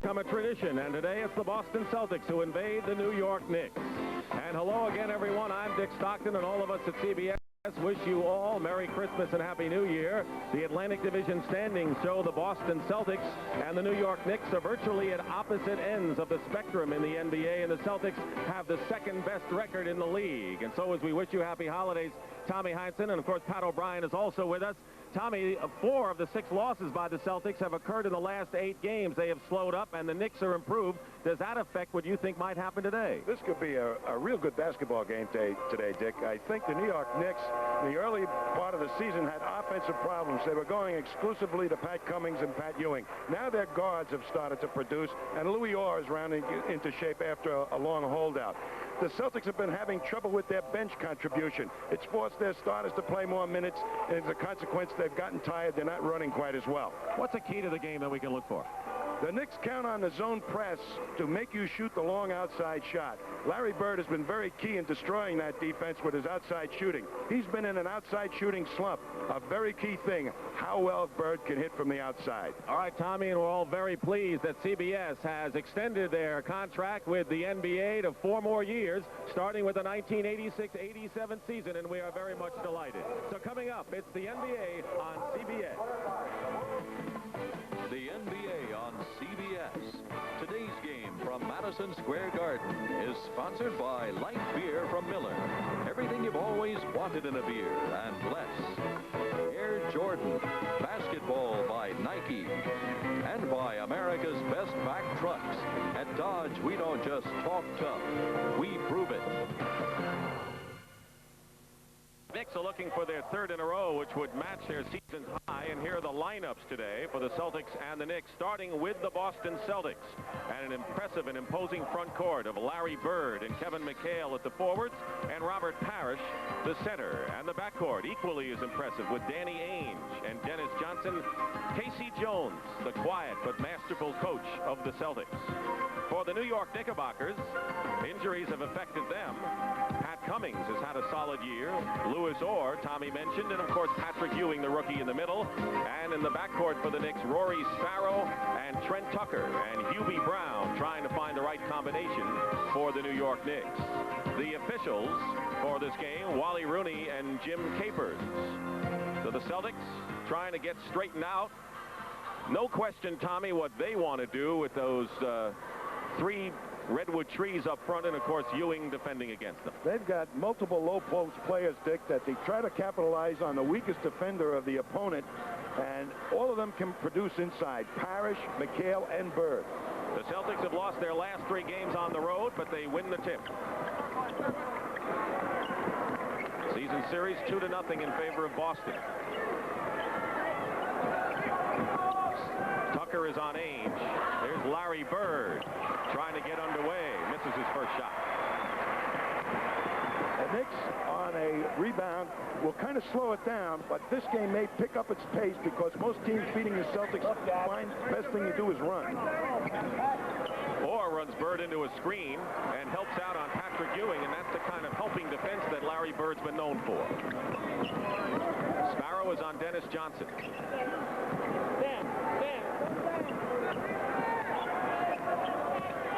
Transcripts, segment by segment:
Become a tradition, and today it's the Boston Celtics who invade the New York Knicks. And hello again, everyone. I'm Dick Stockton, and all of us at CBS wish you all Merry Christmas and Happy New Year. The Atlantic Division standings show the Boston Celtics and the New York Knicks are virtually at opposite ends of the spectrum in the NBA, and the Celtics have the second best record in the league. And so as we wish you happy holidays, Tommy Heinsohn, and of course Pat O'Brien is also with us. Tommy, 4 of the 6 losses by the Celtics have occurred in the last 8 games. They have slowed up, and the Knicks are improved. Does that affect what you think might happen today? This could be a real good basketball game today, Dick. I think the New York Knicks, in the early part of the season, had offensive problems. They were going exclusively to Pat Cummings and Pat Ewing. Now their guards have started to produce, and Louis Orr is rounding into shape after a long holdout. The Celtics have been having trouble with their bench contribution. It's forced their starters to play more minutes, and as a consequence, they've gotten tired. They're not running quite as well. What's a key to the game that we can look for? The Knicks count on the zone press to make you shoot the long outside shot. Larry Bird has been very key in destroying that defense with his outside shooting. He's been in an outside shooting slump. A very key thing, how well Bird can hit from the outside. All right, Tommy, and we're all very pleased that CBS has extended their contract with the NBA to 4 more years, starting with the 1986-87 season, and we are very much delighted. So coming up, it's the NBA on CBS. The NBA on CBS. Today's game from Madison Square Garden is sponsored by light beer from Miller. Everything you've always wanted in a beer and less. Air Jordan. Basketball by Nike. And by America's best back trucks. At Dodge, we don't just talk tough. We prove it. Knicks are looking for their 3rd in a row, which would match their season high. And here are the lineups today for the Celtics and the Knicks, starting with the Boston Celtics. And an impressive and imposing front court of Larry Bird and Kevin McHale at the forwards, and Robert Parrish, the center. And the backcourt, equally as impressive, with Danny Ainge and Dennis Johnson. Casey Jones, the quiet but masterful coach of the Celtics. For the New York Knickerbockers, injuries have affected them. Pat Cummings has had a solid year. Louis Orr, Tommy mentioned, and of course Patrick Ewing, the rookie, in the middle. And in the backcourt for the Knicks, Rory Sparrow and Trent Tucker, and Hubie Brown trying to find the right combination for the New York Knicks. The officials for this game, Wally Rooney and Jim Capers. So the Celtics trying to get straightened out. No question, Tommy, what they want to do with those 3 redwood trees up front, and of course Ewing defending against them. They've got multiple low post players, Dick, that they try to capitalize on the weakest defender of the opponent, and all of them can produce inside. Parrish, McHale, and Bird. The Celtics have lost their last 3 games on the road, but they win the tip. Season series 2-0 in favor of Boston. Tucker is on Ainge. There's Larry Bird trying to get underway. Misses his first shot. The Knicks on a rebound will kind of slow it down, but this game may pick up its pace because most teams beating the Celtics find the best thing to do is run. Orr runs Bird into a screen and helps out on Patrick Ewing, and that's the kind of helping defense that Larry Bird's been known for. Sparrow is on Dennis Johnson.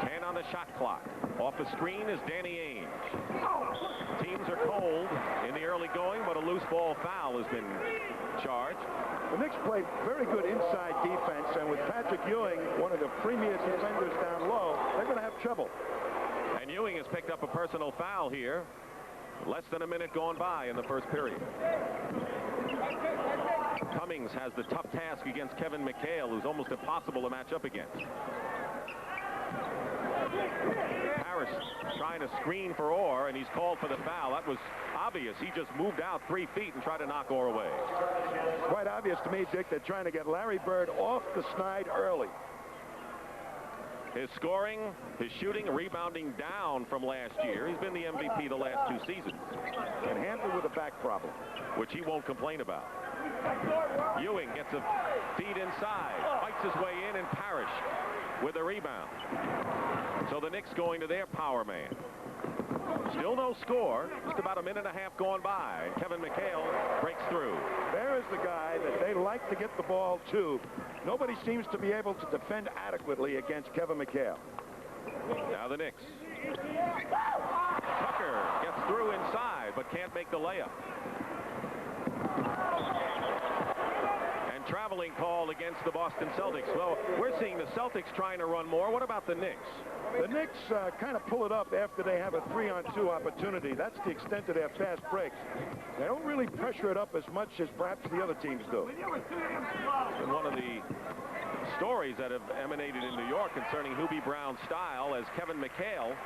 10 on the shot clock. Off the screen is Danny Ainge. Teams are cold in the early going, but a loose ball foul has been charged. The Knicks played very good inside defense, and with Patrick Ewing, one of the premier defenders down low, they're going to have trouble. And Ewing has picked up a personal foul here. Less than a minute gone by in the first period. Cummings has the tough task against Kevin McHale, who's almost impossible to match up against. Harris trying to screen for Orr, and he's called for the foul. That was obvious. He just moved out 3 feet and tried to knock Orr away. Quite obvious to me, Dick, they're trying to get Larry Bird off the snide early. His scoring, his shooting, rebounding down from last year. He's been the MVP the last 2 seasons. And handled with a back problem, which he won't complain about. Ewing gets a feed inside, fights his way in, and Parrish with a rebound. So the Knicks going to their power man. Still no score. Just about a minute and a half gone by. Kevin McHale breaks through. There is the guy that they like to get the ball to. Nobody seems to be able to defend adequately against Kevin McHale. Now the Knicks. Tucker gets through inside, but can't make the layup. And traveling call against the Boston Celtics. Well, we're seeing the Celtics trying to run more. What about the Knicks? The Knicks kind of pull it up after they have a 3-on-2 opportunity. That's the extent of their fast breaks. They don't really pressure it up as much as perhaps the other teams do. And one of the stories that have emanated in New York concerning Hubie Brown's style as Kevin McHale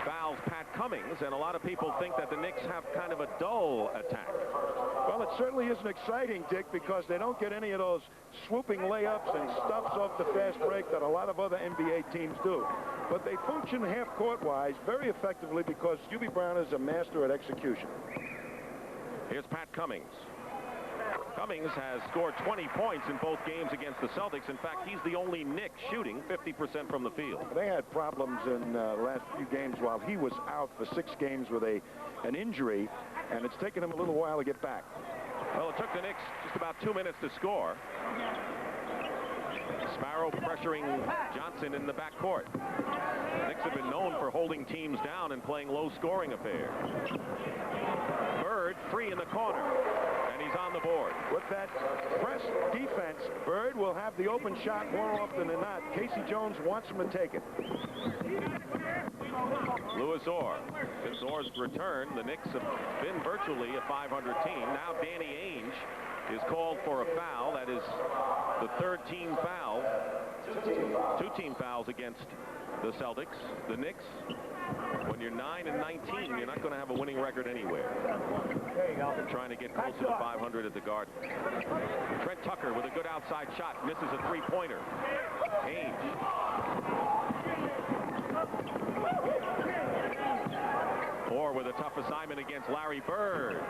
fouls Pat Cummings, and a lot of people think that the Knicks have kind of a dull attack. Well, it certainly isn't exciting, Dick, because they don't get any of those swooping layups and stuffs off the fast break that a lot of other NBA teams do. But they function half-court-wise very effectively because Hubie Brown is a master at execution. Here's Pat Cummings. Cummings has scored 20 points in both games against the Celtics. In fact, he's the only Knick shooting 50% from the field. They had problems in the last few games while he was out for 6 games with an injury, and it's taken him a little while to get back. Well, it took the Knicks just about 2 minutes to score. Sparrow pressuring Johnson in the backcourt. The Knicks have been known for holding teams down and playing low-scoring affairs. Bird free in the corner, and he's on the board. With that press defense, Bird will have the open shot more often than not. Casey Jones wants him to take it. Louis Orr. Since Orr's return, the Knicks have been virtually a 500 team. Now Danny Ainge is called for a foul. That is the 3rd team foul. 2 team fouls against the Celtics. The Knicks, when you're 9-19, you're not going to have a winning record anywhere. They're trying to get closer to 500 at the Garden. Trent Tucker with a good outside shot. Misses a 3-pointer. Ainge. Orr with a tough assignment against Larry Bird.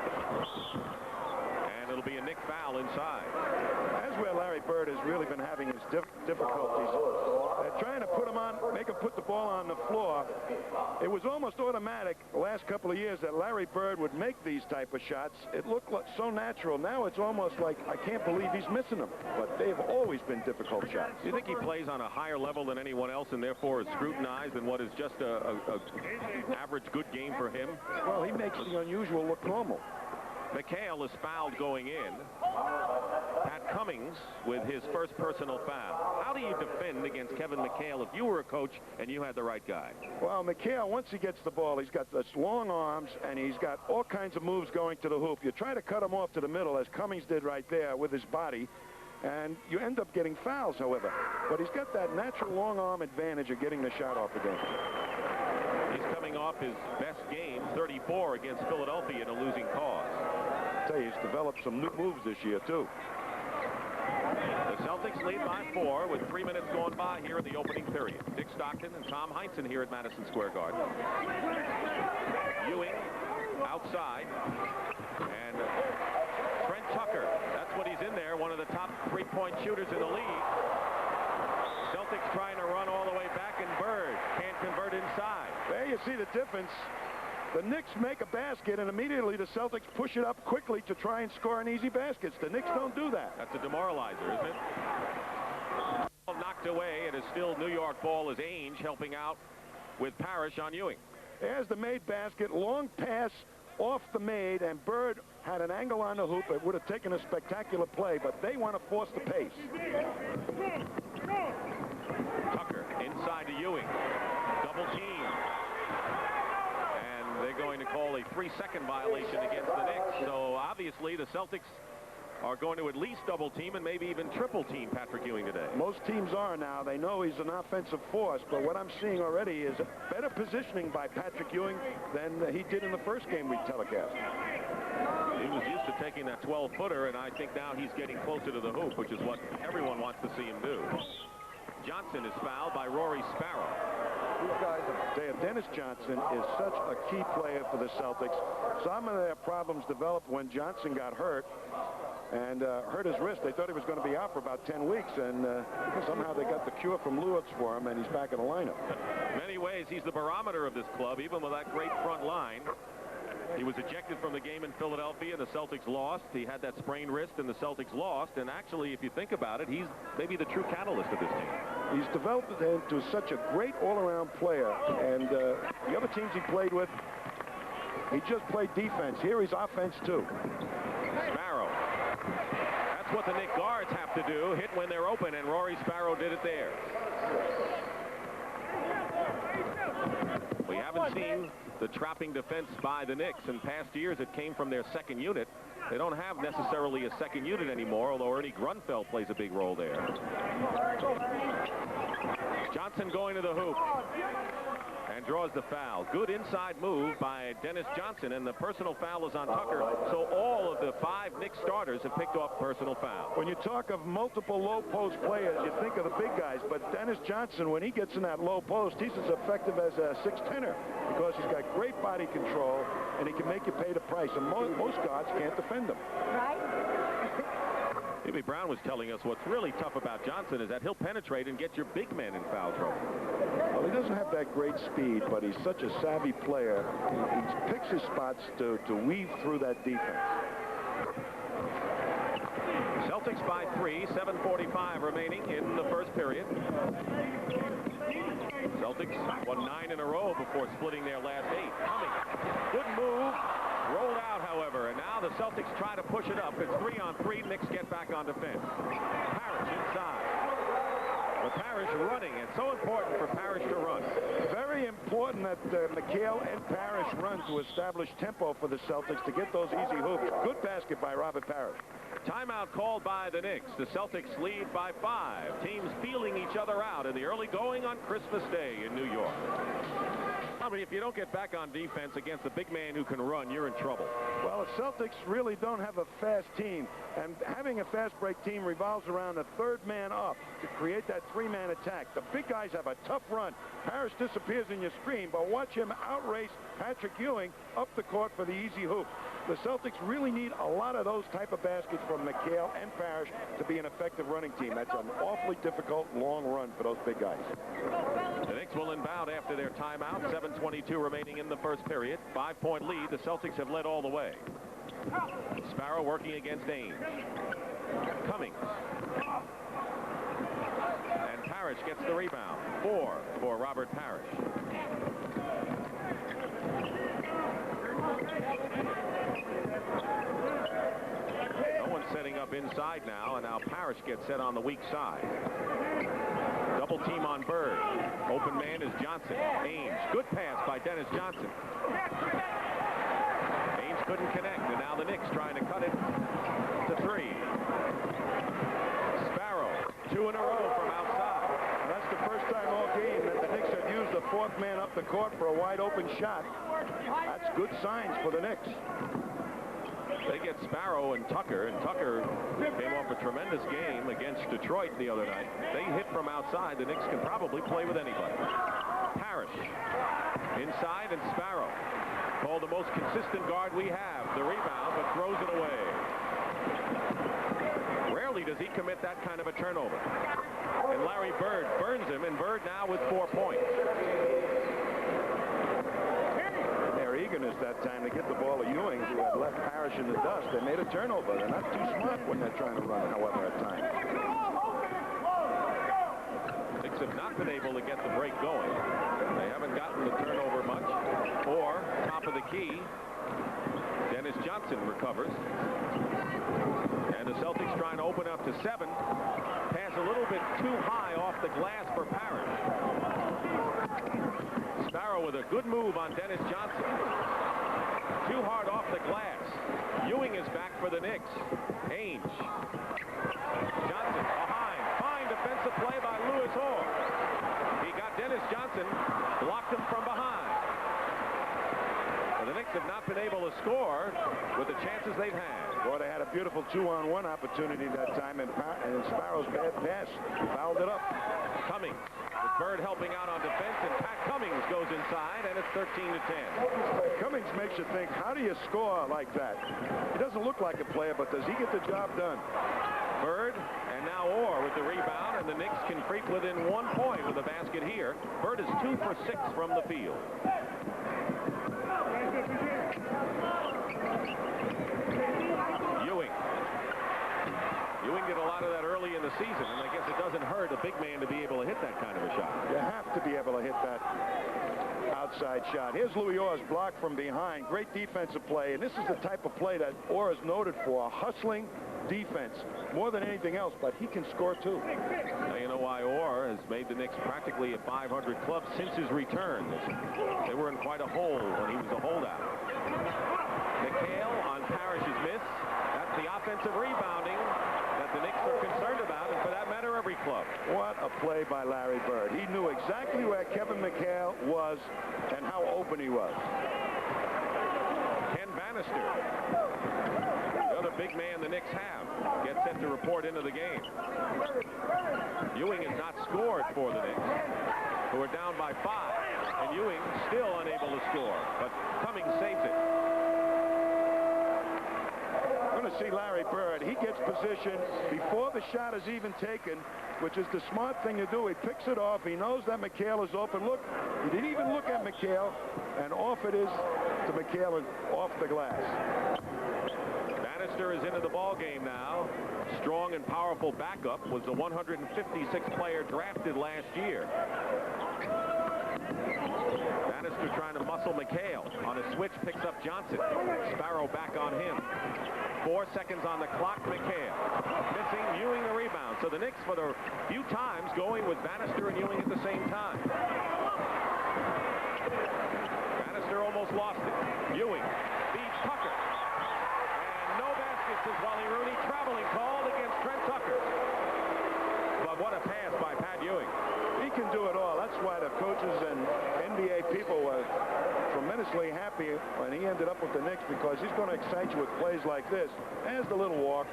And it'll be a Knick foul inside. That's where Larry Bird has really been having his difficulties. They're trying to put him on, make him put the ball on the floor. It was almost automatic the last couple of years that Larry Bird would make these type of shots. It looked like so natural. Now it's almost like I can't believe he's missing them. But they've always been difficult shots. Do you think he plays on a higher level than anyone else and therefore is scrutinized in what is just a average good game for him? Well, he makes the unusual look normal. McHale is fouled going in. Pat Cummings with his first personal foul. How do you defend against Kevin McHale if you were a coach and you had the right guy? Well, McHale, once he gets the ball, he's got such long arms, and he's got all kinds of moves going to the hoop. You try to cut him off to the middle, as Cummings did right there with his body, and you end up getting fouls, however. But he's got that natural long arm advantage of getting the shot off against him. He's coming off his best game, 34 against Philadelphia in a losing cause. I tell you, he's developed some new moves this year, too. The Celtics lead by 4 with 3 minutes going by here in the opening period. Dick Stockton and Tom Heinsohn here at Madison Square Garden. Ewing outside. And Trent Tucker, that's what he's in there, one of the top 3-point shooters in the league. Celtics trying to run all the way back, and Bird can't convert inside. There you see the difference. The Knicks make a basket, and immediately the Celtics push it up quickly to try and score an easy baskets. The Knicks don't do that. That's a demoralizer, isn't it? Knocked away. It is still New York ball as Ainge helping out with Parrish on Ewing. There's the made basket. Long pass off the made, and Bird had an angle on the hoop. It would have taken a spectacular play, but they want to force the pace. Tucker inside to Ewing. Double team. They're going to call a 3-second violation against the Knicks. So obviously the Celtics are going to at least double team and maybe even triple team Patrick Ewing today. Most teams are now. They know he's an offensive force, but what I'm seeing already is better positioning by Patrick Ewing than he did in the first game we telecast. He was used to taking that 12-footer, and I think now he's getting closer to the hoop, which is what everyone wants to see him do. Johnson is fouled by Rory Sparrow. Dennis Johnson is such a key player for the Celtics. Some of their problems developed when Johnson got hurt. and hurt his wrist. They thought he was going to be out for about 10 weeks, and somehow they got the cure from Lewis for him, and he's back in the lineup. In many ways, he's the barometer of this club, even with that great front line. He was ejected from the game in Philadelphia, and the Celtics lost. He had that sprained wrist, and the Celtics lost. And actually, if you think about it, he's maybe the true catalyst of this team. He's developed into such a great all-around player, and the other teams he played with, he just played defense. Here he's offense, too. Sparrow. That's what the Knicks guards have to do, hit when they're open, and Rory Sparrow did it there. We haven't seen the trapping defense by the Knicks. In past years, it came from their second unit. They don't have necessarily a second unit anymore, although Ernie Grunfeld plays a big role there. Johnson going to the hoop and draws the foul. Good inside move by Dennis Johnson, and the personal foul is on Tucker. So all of the 5 Knicks starters have picked off personal foul. When you talk of multiple low post players, you think of the big guys, but Dennis Johnson, when he gets in that low post, he's as effective as a 6'10"er because he's got great body control and he can make you pay the price, and most guards can't defend him. Right? Jimmy Brown was telling us what's really tough about Johnson is that he'll penetrate and get your big men in foul trouble. Well, he doesn't have that great speed, but he's such a savvy player. He picks his spots to weave through that defense. Celtics by 3, 7:45 remaining in the first period. Celtics won 9 in a row before splitting their last 8. Coming. Good move. Rolled out, however, and now the Celtics try to push it up. It's 3-on-3. Knicks get back on defense. Parrish inside. But Parrish running. It's so important for Parrish to run. Very important that McHale and Parrish run to establish tempo for the Celtics to get those easy hoops. Good basket by Robert Parrish. Timeout called by the Knicks. The Celtics lead by 5. Teams feeling each other out in the early going on Christmas Day in New York. I mean, if you don't get back on defense against a big man who can run, you're in trouble. Well, the Celtics really don't have a fast team, and having a fast break team revolves around a third man up to create that 3-man attack. The big guys have a tough run. Parrish disappears in your screen, but watch him outrace Patrick Ewing up the court for the easy hoop. The Celtics really need a lot of those type of baskets from McHale and Parrish to be an effective running team. That's an awfully difficult long run for those big guys. The Knicks will inbound after their timeout. 7:22 remaining in the first period. 5-point lead. The Celtics have led all the way. Sparrow working against Ainge. Cummings. And Parrish gets the rebound. 4 for Robert Parrish. No one's setting up inside now, and now Parrish gets set on the weak side. Double team on Bird. Open man is Johnson. Ainge. Good pass by Dennis Johnson. Ainge couldn't connect, and now the Knicks trying to cut it to 3. Sparrow. 2 in a row from outside. And that's the first time all game that the Knicks have used the 4th man up the court for a wide open shot. That's good signs for the Knicks. They get Sparrow and Tucker came off a tremendous game against Detroit the other night. They hit from outside. The Knicks can probably play with anybody. Parrish inside, and Sparrow called the most consistent guard we have. The rebound, but throws it away. Rarely does he commit that kind of a turnover. And Larry Bird burns him, and Bird now with 4 points. Eagerness that time to get the ball to Ewing, who had left Parrish in the dust. They made a turnover. They're not too smart when they're trying to run, however, at times. Knicks have not been able to get the break going. They haven't gotten the turnover much. Or, top of the key, Dennis Johnson recovers. And the Celtics trying to open up to 7. Pass a little bit too high off the glass for Parrish. Sparrow with a good move on Dennis Johnson. Too hard off the glass. Ewing is back for the Knicks. Ainge. Johnson behind. Fine defensive play by Lewis Orr. He got Dennis Johnson, blocked him from behind. But the Knicks have not been able to score with the chances they've had. Boy, they had a beautiful 2-on-1 opportunity that time, and Sparrow's bad pass fouled it up. Cummings. The Bird helping out on defense, and Pat Cummings goes inside, and it's 13-10. Cummings makes you think, how do you score like that? He doesn't look like a player, but does he get the job done? Bird, and now Orr with the rebound, and the Knicks can creep within 1 point with a basket here. Bird is 2 for 6 from the field. Ewing did a lot of that early in the season, and I guess it doesn't hurt a big man to be able to hit that kind of a shot. You have to be able to hit that outside shot. Here's Louis Orr's block from behind. Great defensive play, and this is the type of play that Orr is noted for, hustling defense more than anything else, but he can score too. Now you know why Orr has made the Knicks practically a 500 club since his return. They were in quite a hole when he was a holdout. McHale on Parrish's miss. That's the offensive rebounding that the Knicks are concerned about, and for that matter, every club. What a play by Larry Bird. He knew exactly where Kevin McHale was and how open he was. Ken Bannister, the other big man the Knicks have, gets set to report into the game. Ewing has not scored for the Knicks, who are down by 5, and Ewing still unable to score, but Cummings saves it. We're going to see Larry Bird. He gets position before the shot is even taken, which is the smart thing to do. He picks it off. He knows that McHale is open. Look, he didn't even look at McHale, and off it is to McHale and off the glass. Bannister is into the ball game now. Strong and powerful backup, was the 156th player drafted last year. Bannister trying to muscle McHale. On a switch, picks up Johnson. Sparrow back on him. 4 seconds on the clock. McHale missing, Ewing the rebound. So the Knicks, for the few times, going with Bannister and Ewing at the same time. Bannister almost lost it. Ewing beats Tucker. And no baskets is Wally Rooney. Traveling called against Trent Tucker. But what a pass by Pat Ewing. He can do it all. That's why the coaches and NBA people were tremendously happy when he ended up with the Knicks, because he's going to excite you with plays like this. There's the little walk.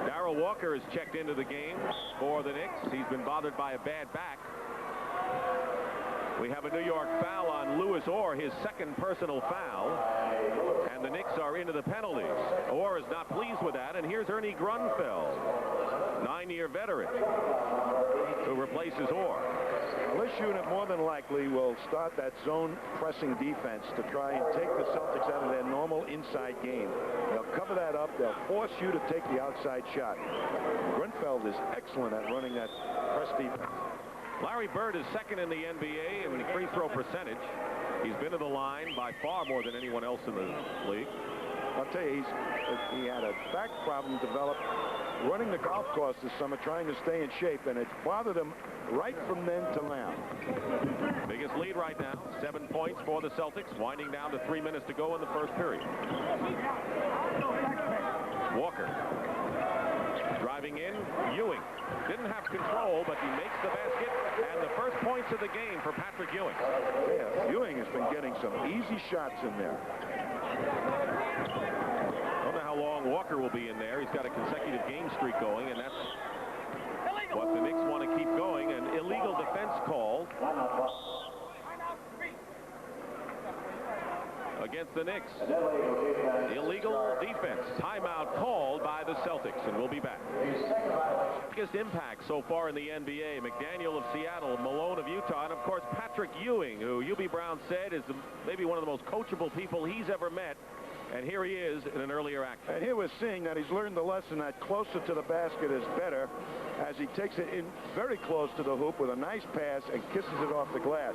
Darrell Walker has checked into the game for the Knicks. He's been bothered by a bad back. We have a New York foul on Louis Orr, his second personal foul, and the Knicks are into the penalties. Orr is not pleased with that, and here's Ernie Grunfeld, 9-year veteran, who replaces Orr. This unit more than likely will start that zone pressing defense to try and take the Celtics out of their normal inside game. They'll cover that up. They'll force you to take the outside shot. Grunfeld is excellent at running that press defense. Larry Bird is second in the NBA in free throw percentage. He's been to the line by far more than anyone else in the league. I'll tell you, he had a back problem developed running the golf course this summer, trying to stay in shape, and it bothered him right from then to now. Biggest lead right now, 7 points for the Celtics, winding down to 3 minutes to go in the first period. Walker driving in. Ewing didn't have control, but he makes the basket, and the first points of the game for Patrick Ewing. Yeah, Ewing has been getting some easy shots in there. I don't know how long Walker will be in there. He's got a consecutive game streak going, and that's what the Knicks want to keep going. An illegal defense called against the Knicks. Illegal defense. Timeout called by the Celtics, and we'll be back. Biggest impact so far in the NBA. McDaniel of Seattle, Malone of Utah, and of course Patrick Ewing, who Hubie Brown said is maybe one of the most coachable people he's ever met. And here he is in an earlier action. And here we're seeing that he's learned the lesson that closer to the basket is better, as he takes it in very close to the hoop with a nice pass and kisses it off the glass.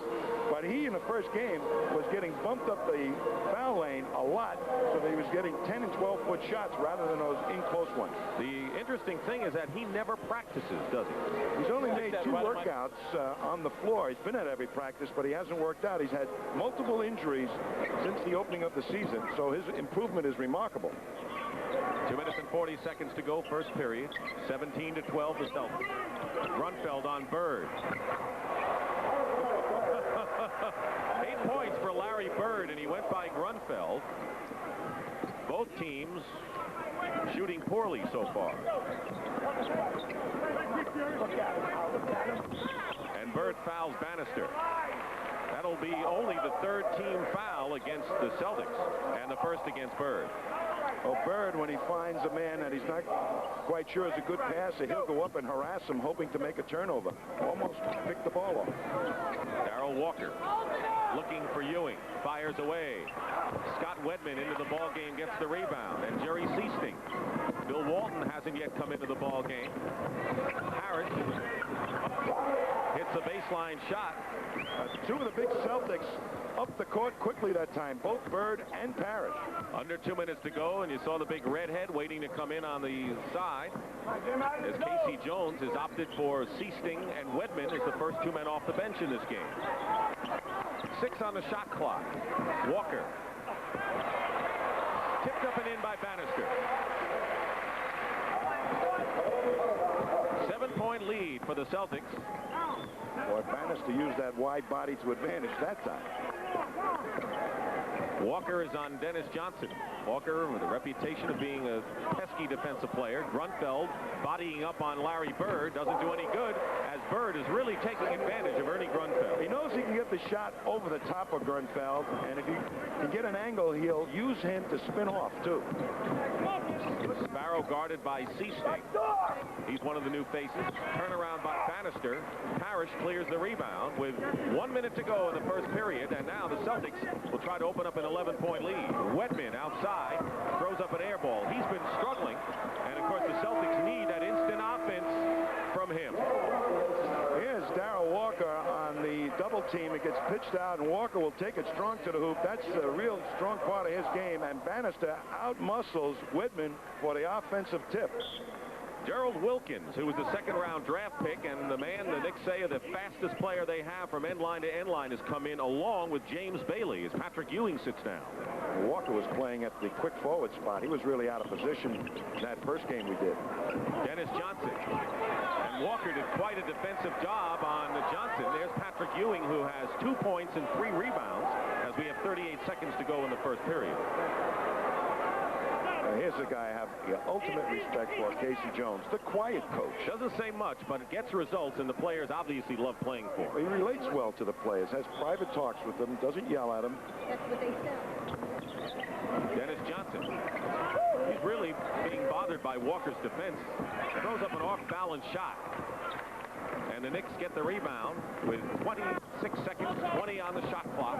But he, in the first game, was getting bumped up the foul lane a lot, so that he was getting 10 and 12-foot shots rather than those in-close ones. The interesting thing is that he never practices, does he? He's only made 2 workouts on the floor. He's been at every practice, but he hasn't worked out. He's had multiple injuries since the opening of the season, so his improvement is remarkable. 2 minutes and 40 seconds to go, first period. 17-12 the Celtics. Grunfeld on Bird. 8 points for Larry Bird, and he went by Grunfeld. Both teams shooting poorly so far. And and Bird fouls Bannister. That'll be only the third team foul against the Celtics, and the first against Bird. Well, Bird, when he finds a man that he's not quite sure is a good passer, he'll go up and harass him, hoping to make a turnover. Almost picked the ball off. Darrell Walker looking for Ewing. Fires away. Scott Wedman into the ball game, gets the rebound. And Jerry Seasting. Bill Walton hasn't yet come into the ball game. Harris hits a baseline shot. Two of the big Celtics up the court quickly that time, both Bird and Parrish. Under 2 minutes to go, and you saw the big redhead waiting to come in on the side. As Casey Jones has opted for Seasting and Wedman as the first two men off the bench in this game. 6 on the shot clock. Walker. Tipped up and in by Bannister. 7-point lead for the Celtics. Boy, Bannister used that wide body to advantage that time. Walker is on Dennis Johnson. Walker with a reputation of being a pesky defensive player. Grunfeld bodying up on Larry Bird doesn't do any good, as Bird is really taking advantage of Ernie Grunfeld. He knows he can get the shot over the top of Grunfeld, and if he can get an angle, he'll use him to spin off, too. Sparrow guarded by Seasting. He's one of the new faces. Turnaround by Bannister. Parrish clears the rebound with 1 minute to go in the first period, and now the Celtics will try to open up an 11-point lead. Wedman outside throws up an air ball. He's been struggling, and of course the Celtics need that instant offense from him. Here's Darrell Walker on the double team. It gets pitched out, and Walker will take it strong to the hoop. That's a real strong part of his game, and Bannister out-muscles Wedman for the offensive tip. Gerald Wilkins, who was the second-round draft pick, and the man the Knicks say are the fastest player they have from end line to end line, has come in along with James Bailey as Patrick Ewing sits down. Walker was playing at the quick forward spot. He was really out of position that first game we did. Dennis Johnson. And Walker did quite a defensive job on Johnson. There's Patrick Ewing, who has 2 points and 3 rebounds as we have 38 seconds to go in the first period. Here's a guy I have the ultimate respect for, Casey Jones, the quiet coach. Doesn't say much, but it gets results, and the players obviously love playing for him. He relates well to the players, has private talks with them, doesn't yell at them. That's what they sell. Dennis Johnson. He's really being bothered by Walker's defense. Throws up an off-balance shot. And the Knicks get the rebound with 26 seconds, 20 on the shot clock.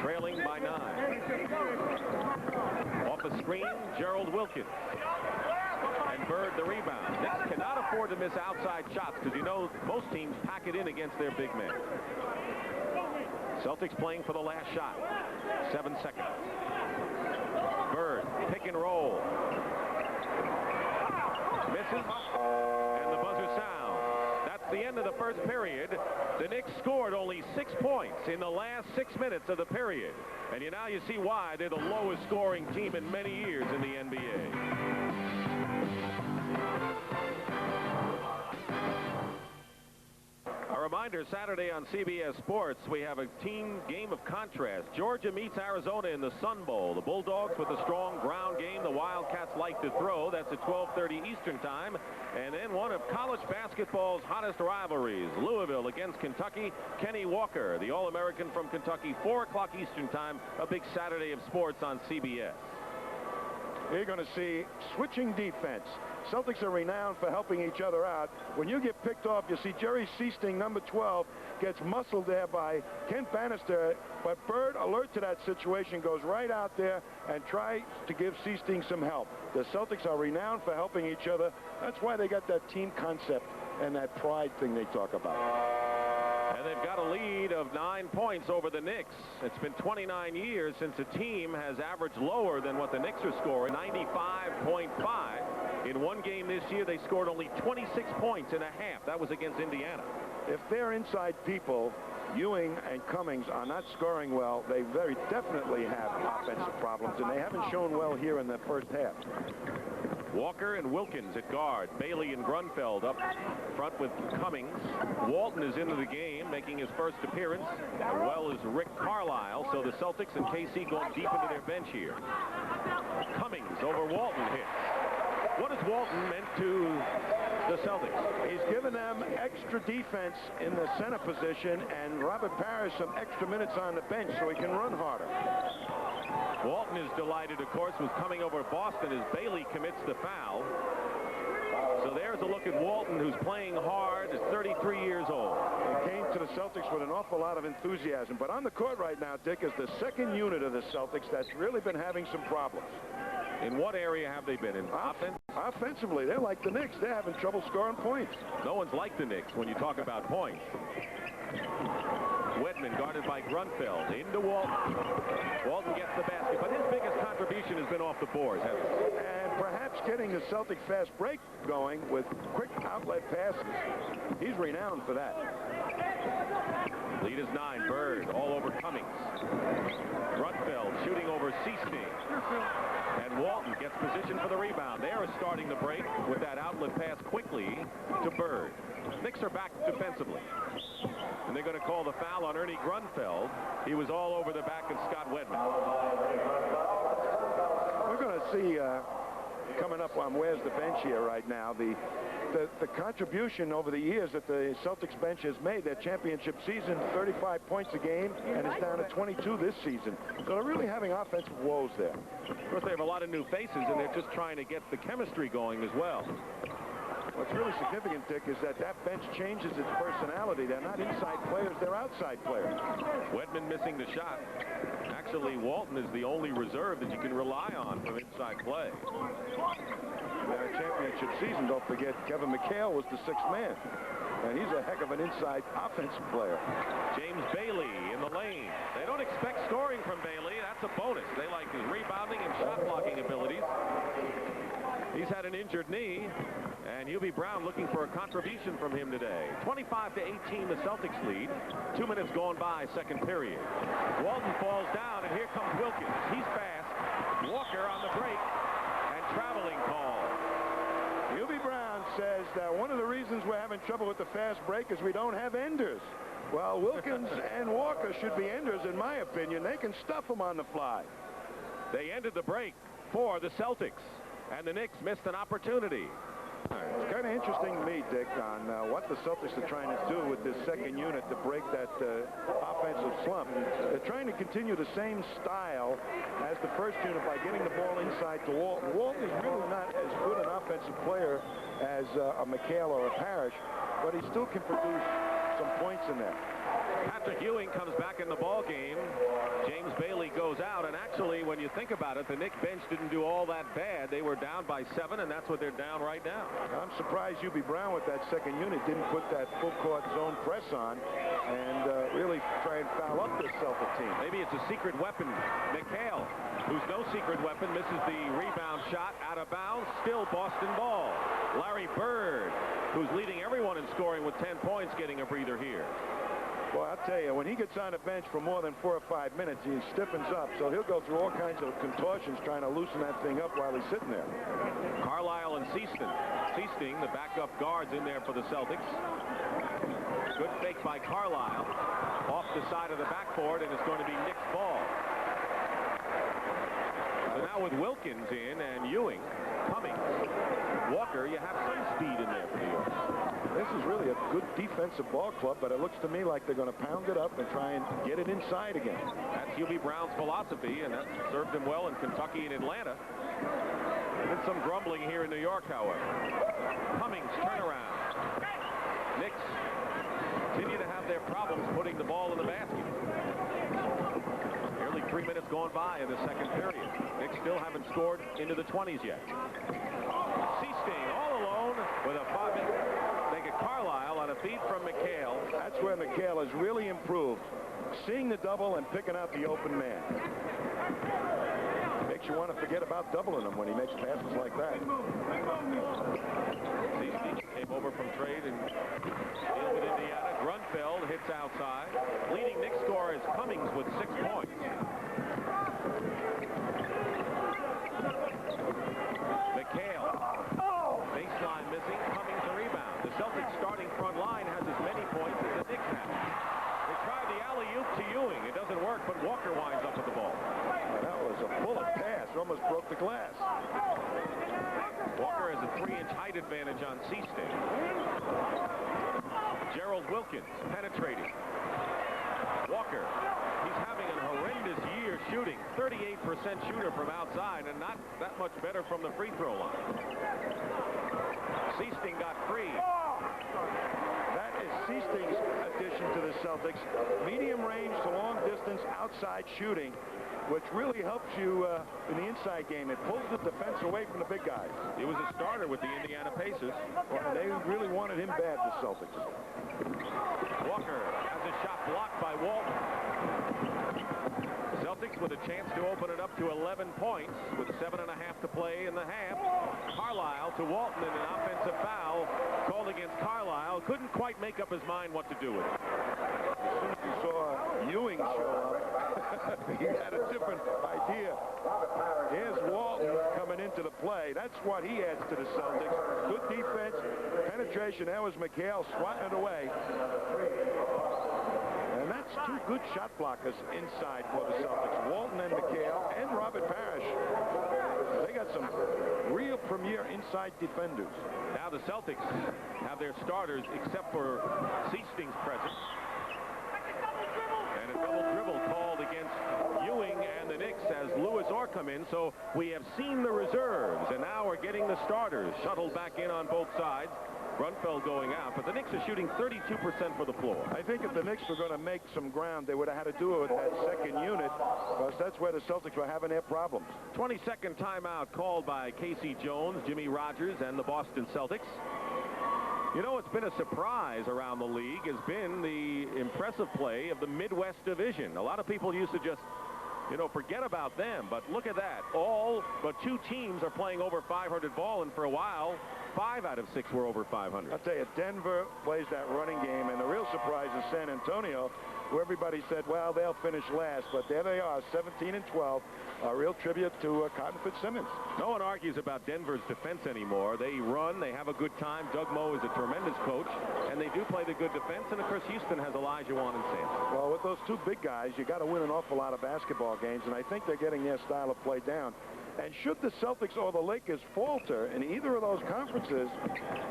Trailing by 9. Off the screen, Gerald Wilkins. And Bird the rebound. Knicks cannot afford to miss outside shots because you know most teams pack it in against their big men. Celtics playing for the last shot. 7 seconds. Bird, pick and roll. Misses, and the buzzer sounds. That's the end of the first period. The Knicks scored only 6 points in the last 6 minutes of the period. And now you see why they're the lowest scoring team in many years in the NBA. A reminder, Saturday on CBS Sports, we have a team game of contrast. Georgia meets Arizona in the Sun Bowl. The Bulldogs with a strong ground game. The Wildcats like to throw. That's at 12:30 Eastern time. And then one of college basketball's hottest rivalries, Louisville against Kentucky. Kenny Walker, the All-American from Kentucky, 4 o'clock Eastern time. A big Saturday of sports on CBS. You're going to see switching defense. Celtics are renowned for helping each other out. When you get picked off, you see Jerry Seasting, number 12, gets muscled there by Kent Bannister. But Bird, alert to that situation, goes right out there and tries to give Seasting some help. The Celtics are renowned for helping each other. That's why they got that team concept and that pride thing they talk about. And they've got a lead of 9 points over the Knicks. It's been 29 years since a team has averaged lower than what the Knicks are scoring, 95.5. In one game this year, they scored only 26 points in a half. That was against Indiana. If they're inside people, Ewing and Cummings are not scoring well. They very definitely have offensive problems, and they haven't shown well here in the first half. Walker and Wilkins at guard. Bailey and Grunfeld up front with Cummings. Walton is into the game, making his first appearance, as well as Rick Carlisle. So the Celtics and KC going deep into their bench here. Cummings over Walton hits. What has Walton meant to the Celtics. He's given them extra defense in the center position, and Robert Parrish some extra minutes on the bench so he can run harder. Walton is delighted, of course, with coming over Boston as Bailey commits the foul. So there's a look at Walton, who's playing hard at 33 years old. He came to the Celtics with an awful lot of enthusiasm. But on the court right now, Dick, is the second unit of the Celtics that's really been having some problems. In what area have they been? In offense? Offensively, they're like the Knicks. They're having trouble scoring points. No one's like the Knicks when you talk about points. Wedman guarded by Grunfeld. Into Walton. Walton gets the basket, but his biggest contribution has been off the boards, hasn't it? And perhaps getting the Celtic fast break going with quick outlet passes. He's renowned for that. Lead is 9. Bird all over Cummings. Grunfeld shooting over Seasting. And Walton gets position for the rebound. They are starting the break with that outlet pass quickly to Bird. Knicks are back defensively. And they're going to call the foul on Ernie Grunfeld. He was all over the back of Scott Wedman. We're going to see coming up on Where's the Bench here right now, the contribution over the years that the Celtics bench has made. Their championship season, 35 points a game, and it's down to 22 this season. So they're really having offensive woes there. Of course, they have a lot of new faces, and they're just trying to get the chemistry going as well. What's really significant, Dick, is that bench changes its personality. They're not inside players, they're outside players. Wedman missing the shot. Actually, Walton is the only reserve that you can rely on from inside play. Their championship season, don't forget, Kevin McHale was the 6th man. And he's a heck of an inside offensive player. James Bailey in the lane. They don't expect scoring from Bailey. That's a bonus. They like his rebounding and shot blocking abilities. He's had an injured knee. And Hubie Brown looking for a contribution from him today. 25-18, the Celtics lead. 2 minutes gone by, second period. Walton falls down, and here comes Wilkins. He's fast. Walker on the break, and traveling call. Hubie Brown says that one of the reasons we're having trouble with the fast break is we don't have enders. Well, Wilkins and Walker should be enders, in my opinion. They can stuff them on the fly. They ended the break for the Celtics, and the Knicks missed an opportunity. It's kind of interesting to me, Dick, on what the Celtics are trying to do with this second unit to break that offensive slump. They're trying to continue the same style as the first unit by getting the ball inside to Walton. Walton is really not as good an offensive player as a McHale or a Parrish, but he still can produce some points in there. Patrick Ewing comes back in the ball game. James Bailey goes out, and actually, when you think about it, the Knicks bench didn't do all that bad. They were down by 7, and that's what they're down right now. I'm surprised Hubie Brown with that second unit didn't put that full-court zone press on and really try and foul up this Celtic team. Maybe it's a secret weapon. McHale, who's no secret weapon, misses the rebound shot out of bounds. Still Boston ball. Larry Bird, who's leading everyone in scoring with 10 points, getting a breather here. Well, I'll tell you, when he gets on the bench for more than 4 or 5 minutes, he stiffens up. So he'll go through all kinds of contortions trying to loosen that thing up while he's sitting there. Carlisle and Seasting, the backup guards in there for the Celtics. Good fake by Carlisle. Off the side of the backboard, and it's going to be Knicks ball. So now with Wilkins in and Ewing, Cummings, Walker, you have some speed in there for New York. This is really a good defensive ball club, but it looks to me like they're going to pound it up and try and get it inside again. That's Hubie Brown's philosophy, and that served him well in Kentucky and Atlanta. There's some grumbling here in New York, however. Cummings turnaround. Knicks continue to have their problems putting the ball in the basket. Nearly 3 minutes gone by in the second period. Knicks still haven't scored into the 20s yet. Seasting all alone with a 5-minute. They get Carlisle on a feed from McHale. That's where McHale has really improved. Seeing the double and picking out the open man. Makes you want to forget about doubling him when he makes passes like that. Seasting came over from trade and deal with Indiana. Grunfeld hits outside. Leading Knicks scorer is Cummings with 6 points. McHale. Baseline missing. Cummings a rebound. The Celtics starting front line has as many points as the Knicks have. They tried the alley-oop to Ewing. It doesn't work, but Walker winds up with the ball. That was a bullet pass. It almost broke the glass. Walker has a 3-inch height advantage on Seasting. Gerald Wilkins penetrating. Walker, he's having a horrendous year shooting. 38% shooter from outside and not that much better from the free throw line. Seasting got free. That is Seasting's addition to the Celtics. Medium range to long distance outside shooting, which really helps you in the inside game. It pulls the defense away from the big guys. He was a starter with the Indiana Pacers. Well, they really wanted him bad, the Celtics. Walker has a shot blocked by Walton. Celtics with a chance to open it up to 11 points with 7.5 to play in the half. Carlisle to Walton, and an offensive foul called against Carlisle. Couldn't quite make up his mind what to do with it. As soon as he saw Ewing show up, he had a different idea. Here's Walton coming into the play. That's what he adds to the Celtics. Good defense, penetration. That was McHale swatting it away. And that's two good shot blockers inside for the Celtics. Walton and McHale and Robert Parrish. They got some real premier inside defenders. Now the Celtics have their starters except for Seasting's presence. And a double dribble called against Ewing and the Knicks as Lewis Orr come in. So we have seen the reserves, and now we're getting the starters shuttled back in on both sides. Brunfeld going out, but the Knicks are shooting 32% for the floor. I think if the Knicks were going to make some ground, they would have had to do it with that second unit, because that's where the Celtics were having their problems. 22nd timeout called by Casey Jones, Jimmy Rogers, and the Boston Celtics. You know, it's been a surprise around the league has been the impressive play of the Midwest Division. A lot of people used to just, you know, forget about them, but look at that. All but 2 teams are playing over 500 ball, and for a while, 5 out of 6 were over 500. I'll tell you, Denver plays that running game, and the real surprise is San Antonio, where everybody said, well, they'll finish last, but there they are, 17 and 12. A real tribute to Cotton Fitzsimmons. No one argues about Denver's defense anymore. They run, they have a good time. Doug Moe is a tremendous coach, and they do play the good defense. And of course, Houston has Elijah Wan and Sampson. Well, with those 2 big guys, you got to win an awful lot of basketball games, and I think they're getting their style of play down. And should the Celtics or the Lakers falter in either of those conferences,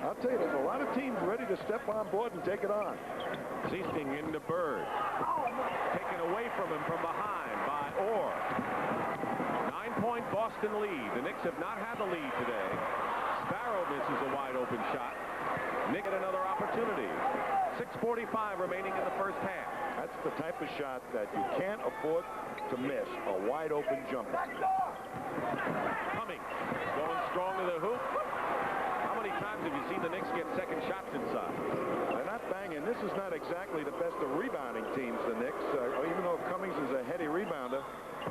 I'll tell you, there's a lot of teams ready to step on board and take it on. Seasting into Bird. Taken away from him from behind by Orr. 9-point Boston lead. The Knicks have not had the lead today. Sparrow misses a wide-open shot. Knicks get another opportunity. 6:45 remaining in the first half. That's the type of shot that you can't afford to miss, a wide-open jumper. Cummings going strong to the hoop. How many times have you seen the Knicks get second shots inside? They're not banging. This is not exactly the best of rebounding teams, the Knicks, even though Cummings is a heady rebounder.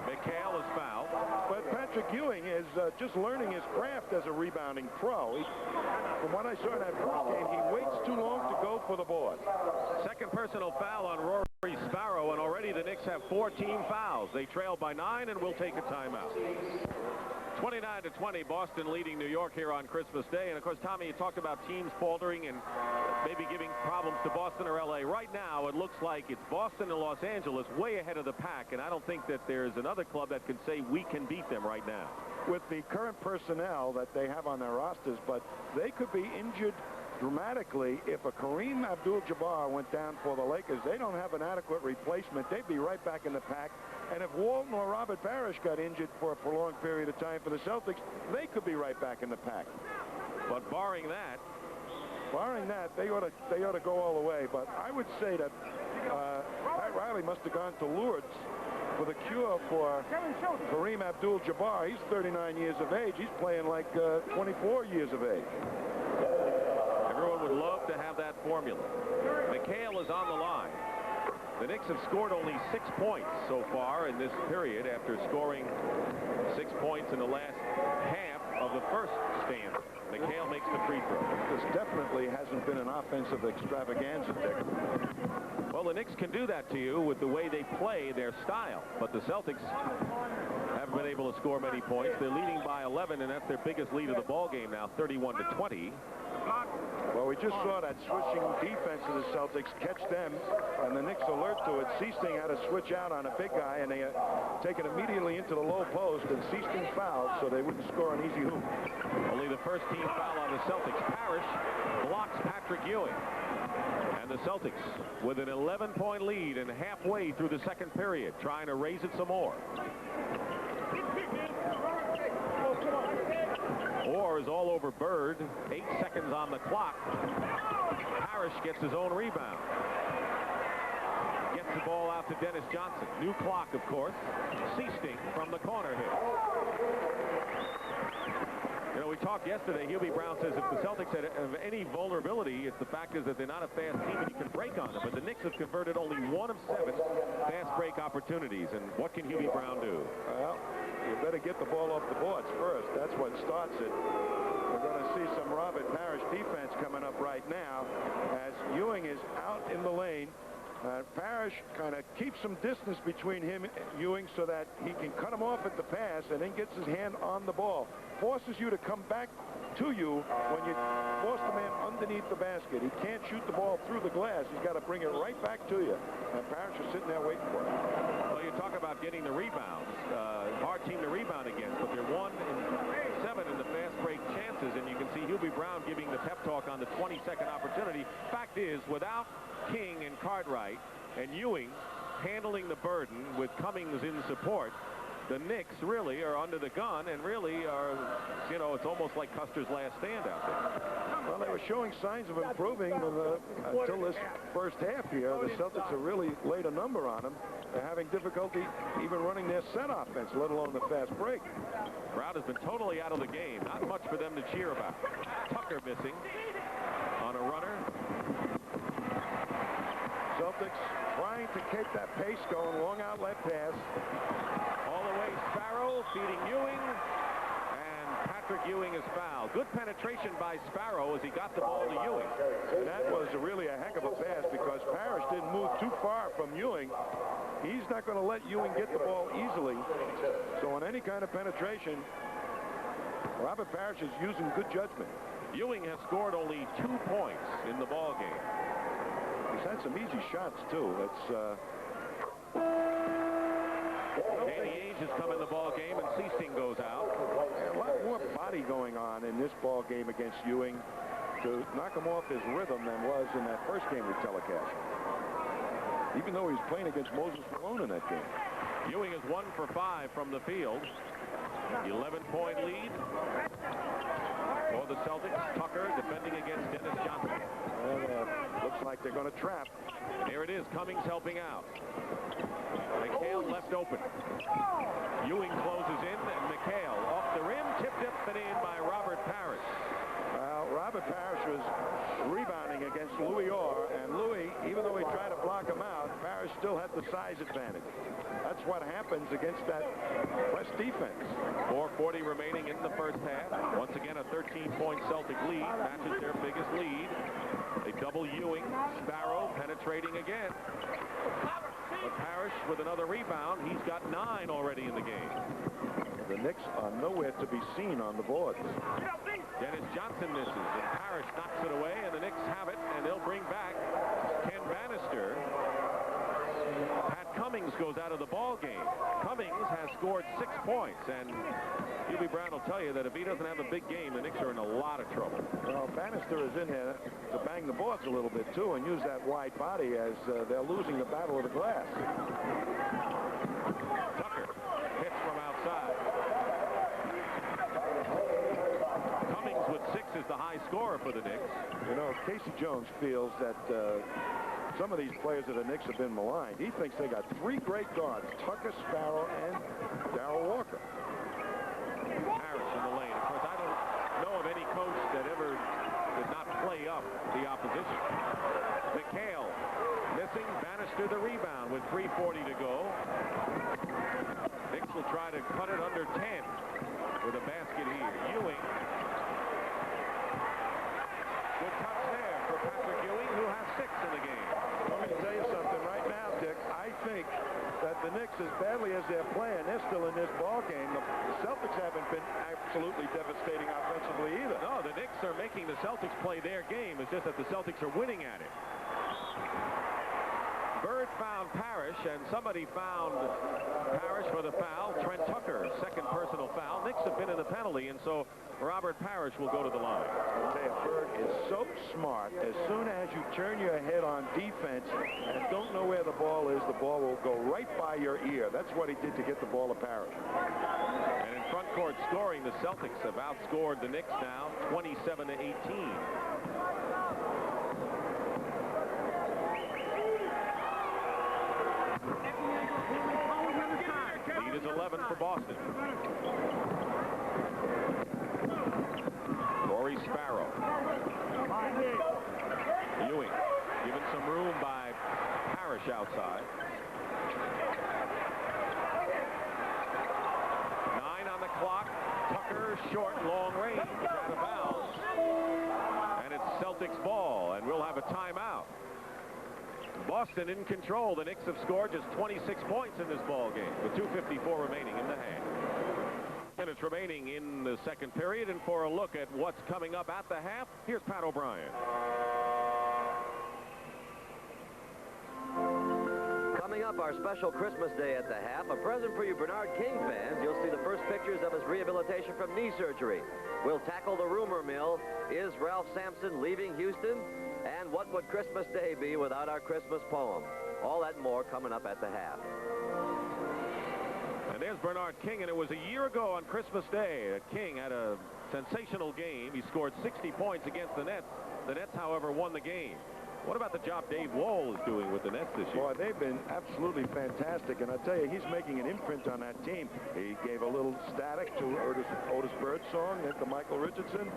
McHale is fouled. But Patrick Ewing is just learning his craft as a rebounding pro. From what I saw in that first game, he waits too long to go for the board. Second personal foul on Rory Sparrow, and already the Knicks have 4 team fouls. They trail by 9 and will take a timeout. 29-20, Boston leading New York here on Christmas Day. And of course, Tommy, you talked about teams faltering and maybe giving problems to Boston or LA. Right now, it looks like it's Boston and Los Angeles way ahead of the pack, and I don't think that there's another club that can say we can beat them right now. With the current personnel that they have on their rosters, but they could be injured dramatically if a Kareem Abdul-Jabbar went down for the Lakers. They don't have an adequate replacement. They'd be right back in the pack. And if Walton or Robert Parrish got injured for a prolonged period of time for the Celtics, they could be right back in the pack. But barring that, they ought to go all the way. But I would say that Pat Riley must have gone to Lourdes for the cure for Kareem Abdul-Jabbar. He's 39 years of age. He's playing like 24 years of age. Everyone would love to have that formula. McHale is on the line. The Knicks have scored only 6 points so far in this period after scoring 6 points in the last half of the first stanza. McHale makes the free throw. This definitely hasn't been an offensive extravaganza, Dick. Well, the Knicks can do that to you with the way they play their style, but the Celtics haven't been able to score many points. They're leading by 11, and that's their biggest lead of the ball game now, 31-20. Well, we just saw that switching defense of the Celtics catch them, and the Knicks alert to it. Seasting had to switch out on a big guy, and they take it immediately into the low post, and Seasting fouled, so they wouldn't score an easy hoop. Only the first team foul on the Celtics. Parrish blocks Patrick Ewing. And the Celtics with an 11-point lead and halfway through the second period, trying to raise it some more. Orr is all over Bird. 8 seconds on the clock. Parrish gets his own rebound. Gets the ball out to Dennis Johnson. New clock, of course. Seasting from the corner here. You know, we talked yesterday. Hubie Brown says if the Celtics had any vulnerability, it's the fact is that they're not a fast team and you can break on them. But the Knicks have converted only 1 of 7 fast break opportunities. And what can Hubie Brown do? Well, you better get the ball off the boards first. That's what starts it. We're going to see some Robert Parrish defense coming up right now as Ewing is out in the lane. Parrish kind of keeps some distance between him and Ewing so that he can cut him off at the pass and then gets his hand on the ball. Forces you to come back to you when you force the man underneath the basket. He can't shoot the ball through the glass. He's got to bring it right back to you. And Parrish is sitting there waiting for it. Well, you talk about getting the rebounds. Hard team to rebound against, but they're 1 in 7 in the fast break chances. And you can see Hubie Brown giving the pep talk on the 22nd opportunity. Fact is, without King and Cartwright and Ewing handling the burden with Cummings in support, the Knicks really are under the gun and really are, you know, it's almost like Custer's last stand out there. Well, they were showing signs of improving until this first half here. The Celtics have really laid a number on them. They're having difficulty even running their set offense, let alone the fast break. Brown has been totally out of the game. Not much for them to cheer about. Tucker missing on a runner. Celtics trying to keep that pace going. Long outlet pass. All the way Sparrow feeding Ewing. And Patrick Ewing is fouled. Good penetration by Sparrow as he got the ball to Ewing. And that was really a heck of a pass because Parrish didn't move too far from Ewing. He's not going to let Ewing get the ball easily. So on any kind of penetration, Robert Parrish is using good judgment. Ewing has scored only 2 points in the ball game. He's had some easy shots, too. It's Danny Ainge has come in the ball game, and Seasting goes out. A lot more body going on in this ball game against Ewing to knock him off his rhythm than was in that first game we telecast. Even though he's playing against Moses Malone in that game. Ewing is 1 for 5 from the field. 11-point lead for the Celtics. Tucker defending against Dennis Johnson. Looks like they're going to trap. And here it is, Cummings helping out. McHale left open. Ewing closes in, and McHale off the rim, tipped up and in by Robert Parrish. Well, Robert Parrish was rebounding against Louis Orr, and Louis, even though he tried to block him out, Parrish still had the size advantage. That's what happens against that press defense. 4:40 remaining in the first half. Once again, a 13-point Celtic lead matches their biggest lead. They double Ewing. Sparrow penetrating again. But Parrish with another rebound. He's got 9 already in the game. The Knicks are nowhere to be seen on the boards. Dennis Johnson misses, and Parrish knocks it away, and the Knicks have it, and they'll bring back Ken Bannister. Pat Cummings goes out of the ball game. Cummings has scored 6 points, and Hubie Brown will tell you that if he doesn't have a big game, the Knicks are in a lot of trouble. Well, Bannister is in here to bang the boards a little bit, too, and use that wide body as they're losing the battle of the glass. Tucker hits from outside. Cummings with 6 is the high scorer for the Knicks. You know, Casey Jones feels that some of these players of the Knicks have been maligned. He thinks they got 3 great guards, Tucker, Sparrow, and Darrell Walker. Parrish in the lane. Of course, I don't know of any coach that ever did not play up the opposition. McHale missing. Bannister the rebound with 3:40 to go. Knicks will try to cut it under 10 with a basket here. Ewing. Good touch there for Patrick Ewing, who has 6 in the game. Let me tell you something right now, Dick. I think that the Knicks, as badly as they're playing, they're still in this ball game. The Celtics haven't been absolutely devastating offensively either. No, the Knicks are making the Celtics play their game. It's just that the Celtics are winning at it. Bird found Parrish, and somebody found Parrish for the foul. Trent Tucker, second personal foul. Knicks have been in the penalty, and so Robert Parrish will go to the line. I'll tell you, Bird is so smart. As soon as you turn your head on defense and don't know where the ball is, the ball will go right by your ear. That's what he did to get the ball to Parrish. And in front court scoring, the Celtics have outscored the Knicks now 27-18. Lead is 11 for Boston. Rory Sparrow. Ewing given some room by Parrish outside. 9 on the clock. Tucker short, long range, out of bounds. And it's Celtics ball, and we'll have a timeout. Boston in control. The Knicks have scored just 26 points in this ball game with 2:54 remaining in the half. Minutes remaining in the second period, and for a look at what's coming up at the half, here's Pat O'Brien. Coming up, our special Christmas Day at the half, a present for you Bernard King fans. You'll see the first pictures of his rehabilitation from knee surgery. We'll tackle the rumor mill. Is Ralph Sampson leaving Houston? And what would Christmas Day be without our Christmas poem? All that and more coming up at the half. And there's Bernard King, and it was a year ago on Christmas Day that King had a sensational game. He scored 60 points against the Nets. The Nets, however, won the game. What about the job Dave Wall is doing with the Nets this year? Boy, they've been absolutely fantastic, and I tell you, he's making an imprint on that team. He gave a little static to Otis Bird's song and to Michael Richardson.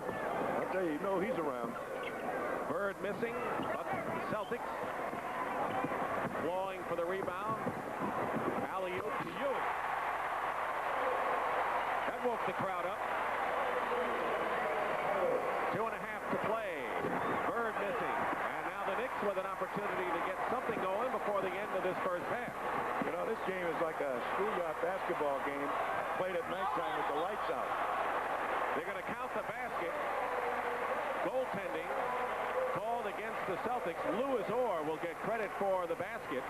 I'll tell you, he's around. Bird missing, but the Celtics clawing for the rebound. Alley-oop to Ewing. That woke the crowd up. 2.5 to play. Bird missing. And now the Knicks with an opportunity to get something going before the end of this first half. You know, this game is like a schoolyard basketball game played at nighttime with the lights out. They're going to count the basket. Goaltending called against the Celtics. Louis Orr will get credit for the basket.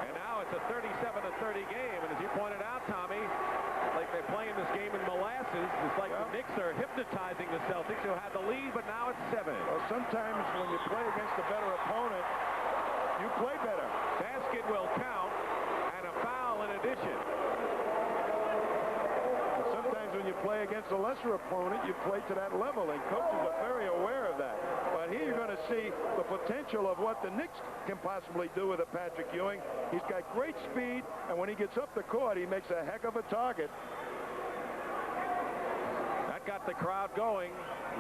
And now it's a 37-30 game. And as you pointed out, Tommy, like they're playing this game in molasses. It's like the Knicks are hypnotizing the Celtics, who had the lead, but now it's 7. Well, sometimes when you play against a better opponent, you play better. Basket will count, and a foul in addition. When you play against a lesser opponent, you play to that level, and coaches are very aware of that. But here you're going to see the potential of what the Knicks can possibly do with a Patrick Ewing. He's got great speed, and when he gets up the court, he makes a heck of a target. That got the crowd going.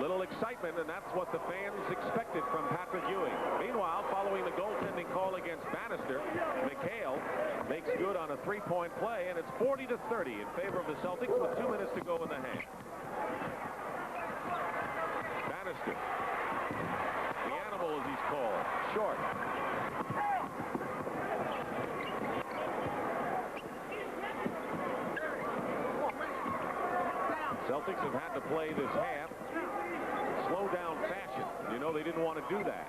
Little excitement, and that's what the fans expected from Patrick Ewing. Meanwhile, following the goaltending call against Bannister, McHale makes good on a three-point play, and it's 40-30 in favor of the Celtics with 2 minutes to go in the half. Bannister. The animal, as he's called. Short. Celtics have had to play this half slow down fashion. You know, they didn't want to do that.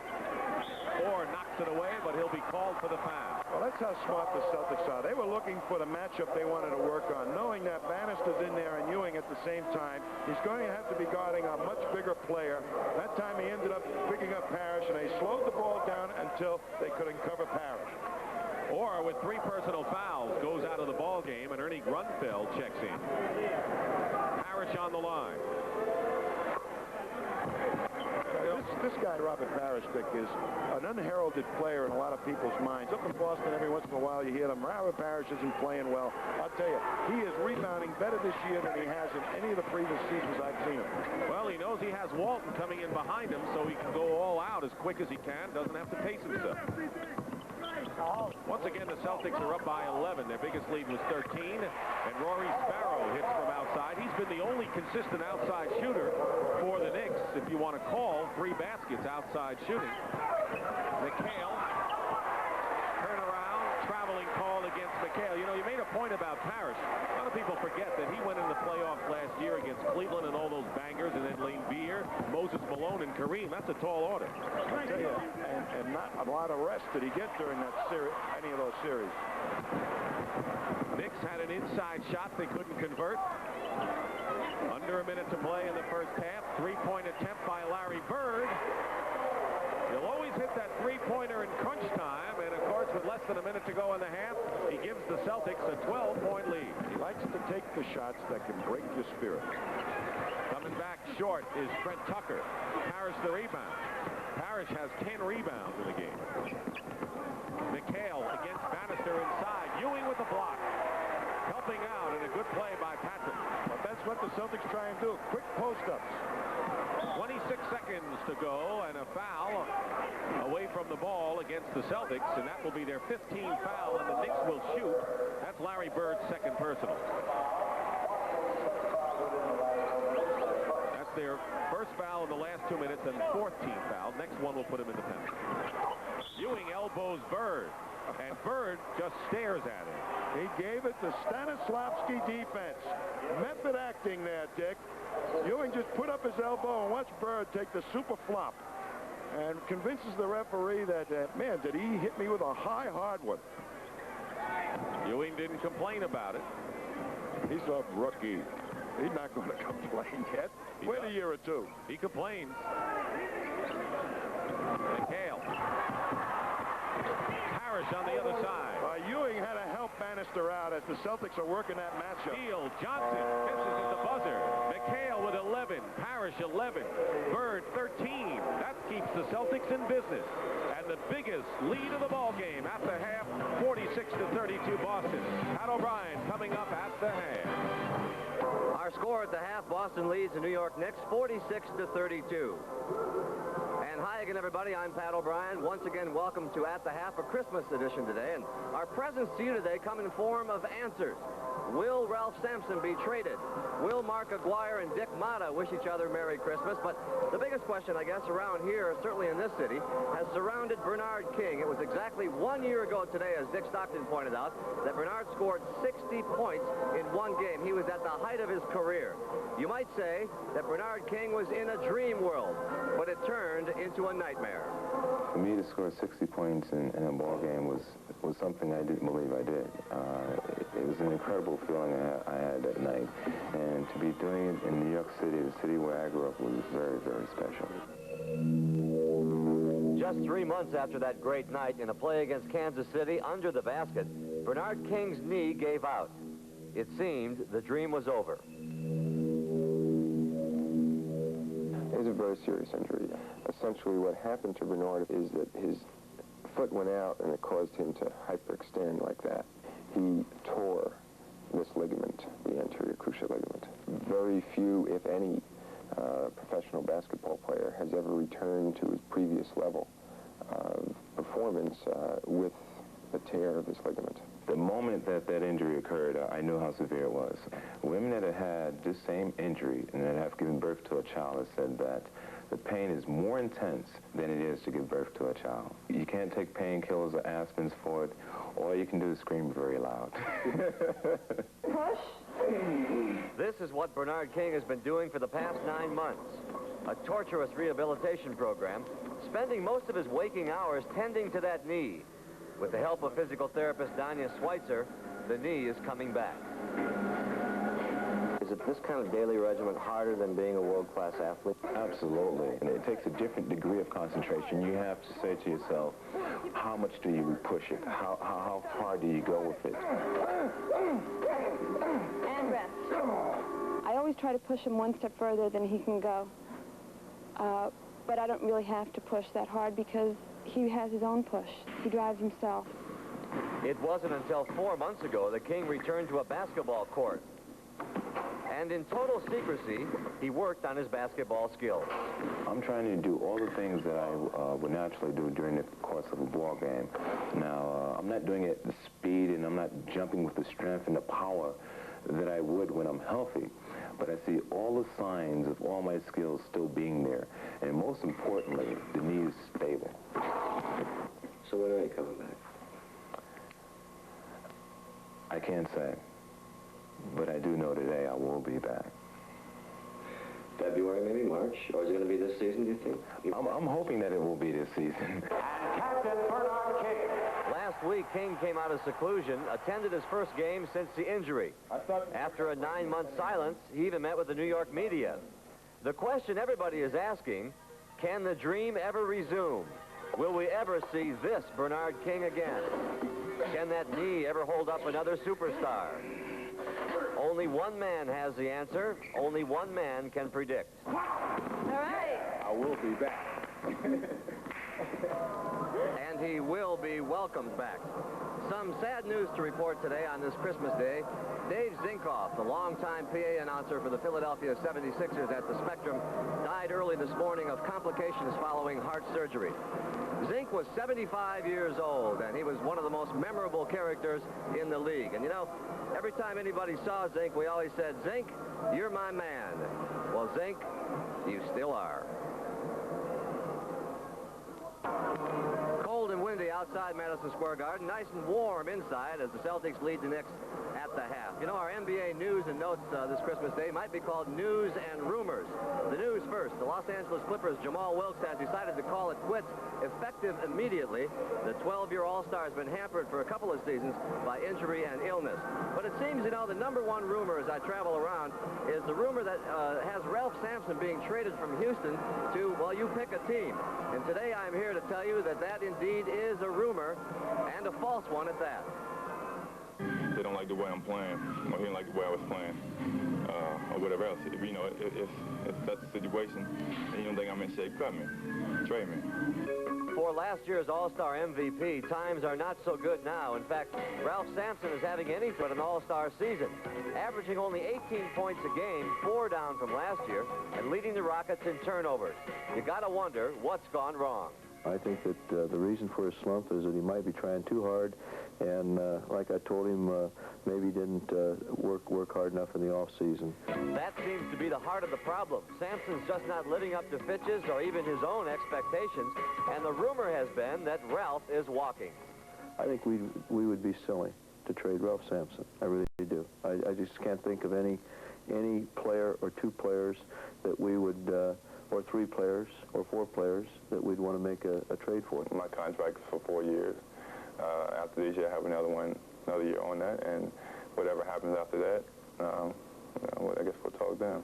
Orr knocks it away, but he'll be called for the foul. Well, that's how smart the Celtics are. They were looking for the matchup they wanted to work on, knowing that Bannister's in there and Ewing at the same time. He's going to have to be guarding a much bigger player. That time he ended up picking up Parrish, and they slowed the ball down until they couldn't cover Parrish. Orr, with 3 personal fouls, goes out of the ball game, and Ernie Grunfeld checks in. Parrish on the line. This guy, Robert Parrish, Dick, is an unheralded player in a lot of people's minds. Up in Boston, every once in a while, you hear them. Robert Parrish isn't playing well. I'll tell you, he is rebounding better this year than he has in any of the previous seasons I've seen him. Well, he knows he has Walton coming in behind him, so he can go all out as quick as he can. Doesn't have to pace himself. Once again, the Celtics are up by 11. Their biggest lead was 13, and Rory Sparrow hits from outside. He's been the only consistent outside shooter for the Knicks, if you want to call 3 baskets outside shooting. McHale, turnaround, traveling call against McHale. You know, you made a point about Parrish. A lot of people forget that he went in the playoffs last year against Cleveland and all those bangers, and then Lane Beer, Moses Malone, and Kareem. That's a tall order. I tell you, and a lot of rest did he get during that series, any of those series. Knicks had an inside shot they couldn't convert. Under a minute to play in the first half. Three-point attempt by Larry Bird. He'll always hit that three-pointer in crunch time, and of course, with less than a minute to go in the half, he gives the Celtics a 12-point lead. He likes to take the shots that can break your spirit. Coming back short is Brent Tucker. Parrish the rebound. Parrish has 10 rebounds in the game. McHale against Bannister inside. Ewing with the block. Helping out, and a good play by Patrick. But that's what the Celtics try and do. Quick post-ups. 26 seconds to go, and a foul away from the ball against the Celtics, and that will be their 15th foul, and the Knicks will shoot. That's Larry Bird's second personal. That's their first foul in the last 2 minutes and 14th foul. Next one will put him in the penalty. Ewing elbows Bird, and Bird just stares at him. He gave it the Stanislavski defense. Method acting there, Dick. Ewing just put up his elbow and watch Bird take the super flop and convinces the referee that, man, did he hit me with a high hard one. Ewing didn't complain about it. He's a rookie. He's not going to complain yet. Wait a year or two. He complains. McHale. Parrish on the other side. Ewing had to help Bannister out as the Celtics are working that matchup. Steele, Johnson misses at the buzzer. McHale with 11. Parrish 11. Bird 13. That keeps the Celtics in business. And the biggest lead of the ball game at the half, 46-32 Boston. Pat O'Brien coming up at the half. Our score at the half, Boston leads the New York Knicks 46-32. And hi again, everybody. I'm Pat O'Brien. Once again, welcome to At the Half, a Christmas edition today. And our presents to you today come in form of answers. Will Ralph Sampson be traded? Will Mark Aguirre and Dick Motta wish each other Merry Christmas? But the biggest question, I guess, around here, certainly in this city, has surrounded Bernard King. It was exactly 1 year ago today, as Dick Stockton pointed out, that Bernard scored 60 points in one game. He was at the height of his career. You might say that Bernard King was in a dream world, but it turned into a nightmare. For me to score 60 points in a ball game was something I didn't believe I did. It was an incredible feeling I had that night. And to be doing it in New York City, the city where I grew up, was very, very special. Just 3 months after that great night in a play against Kansas City under the basket, Bernard King's knee gave out. It seemed the dream was over. It was a very serious injury. Essentially what happened to Bernard is that his foot went out and it caused him to hyperextend like that. He tore this ligament, the anterior cruciate ligament. Very few, if any, professional basketball player has ever returned to his previous level of performance with a tear of this ligament. The moment that that injury occurred, I knew how severe it was. Women that have had this same injury and that have given birth to a child have said that the pain is more intense than it is to give birth to a child. You can't take painkillers or aspirins for it. All you can do is scream very loud. Push. This is what Bernard King has been doing for the past 9 months. A torturous rehabilitation program, spending most of his waking hours tending to that knee. With the help of physical therapist Danya Schweitzer, the knee is coming back. Is it this kind of daily regimen harder than being a world-class athlete? Absolutely. And it takes a different degree of concentration. You have to say to yourself, how much do you push it? How far do you go with it? And rest. I always try to push him one step further than he can go. But I don't really have to push that hard because he has his own push. He drives himself. It wasn't until 4 months ago that King returned to a basketball court. And in total secrecy, he worked on his basketball skills. I'm trying to do all the things that I would naturally do during the course of a ball game. Now, I'm not doing it at the speed, and I'm not jumping with the strength and the power that I would when I'm healthy. But I see all the signs of all my skills still being there. And most importantly, the knee is stable. So when are you coming back? I can't say. But I do know today I will be back. February, maybe March? Or is it going to be this season, do you think? I'm hoping that it will be this season. And Captain King came out of seclusion, attended his first game since the injury. After a 9-month silence, he even met with the New York media. The question everybody is asking, can the dream ever resume? Will we ever see this Bernard King again? Can that knee ever hold up another superstar? Only one man has the answer. Only one man can predict. All right. I will be back. And he will be welcomed back. Some sad news to report today on this Christmas Day. Dave Zinkoff, the longtime PA announcer for the Philadelphia 76ers at the Spectrum, died early this morning of complications following heart surgery. Zink was 75 years old, and he was one of the most memorable characters in the league. And, you know, every time anybody saw Zink, we always said, Zink, you're my man. Well, Zink, you still are. Cold and windy outside Madison Square Garden, nice and warm inside as the Celtics lead the Knicks at the half. You know, our NBA news and notes this Christmas Day might be called news and rumors. The news first. The Los Angeles Clippers' Jamal Wilkes has decided to call it quits effective immediately. The 12-year All-Star has been hampered for a couple of seasons by injury and illness. But it seems, you know, the number one rumor as I travel around is the rumor that has Ralph Sampson being traded from Houston to, well, you pick a team. And today I'm here to tell you that that indeed is a rumor, and a false one at that. They don't like the way I'm playing, or he didn't like the way I was playing, or whatever else. If, you know, if that's the situation, and you don't think I'm in shape, cut me, trade me. For last year's All-Star MVP, times are not so good now. In fact, Ralph Sampson is having anything but an All-Star season, averaging only 18 points a game, 4 down from last year, and leading the Rockets in turnovers. You gotta wonder what's gone wrong. I think that the reason for his slump is that he might be trying too hard, and like I told him, maybe didn't work hard enough in the off season. That seems to be the heart of the problem. Sampson's just not living up to Fitch's or even his own expectations, and the rumor has been that Ralph is walking. I think we would be silly to trade Ralph Sampson. I really do. I just can't think of any player or 2 players that we would. Or 3 players or 4 players that we'd want to make a trade for. My contract is for 4 years. After this year, I have another year on that, and whatever happens after that, you know, I guess we'll talk then.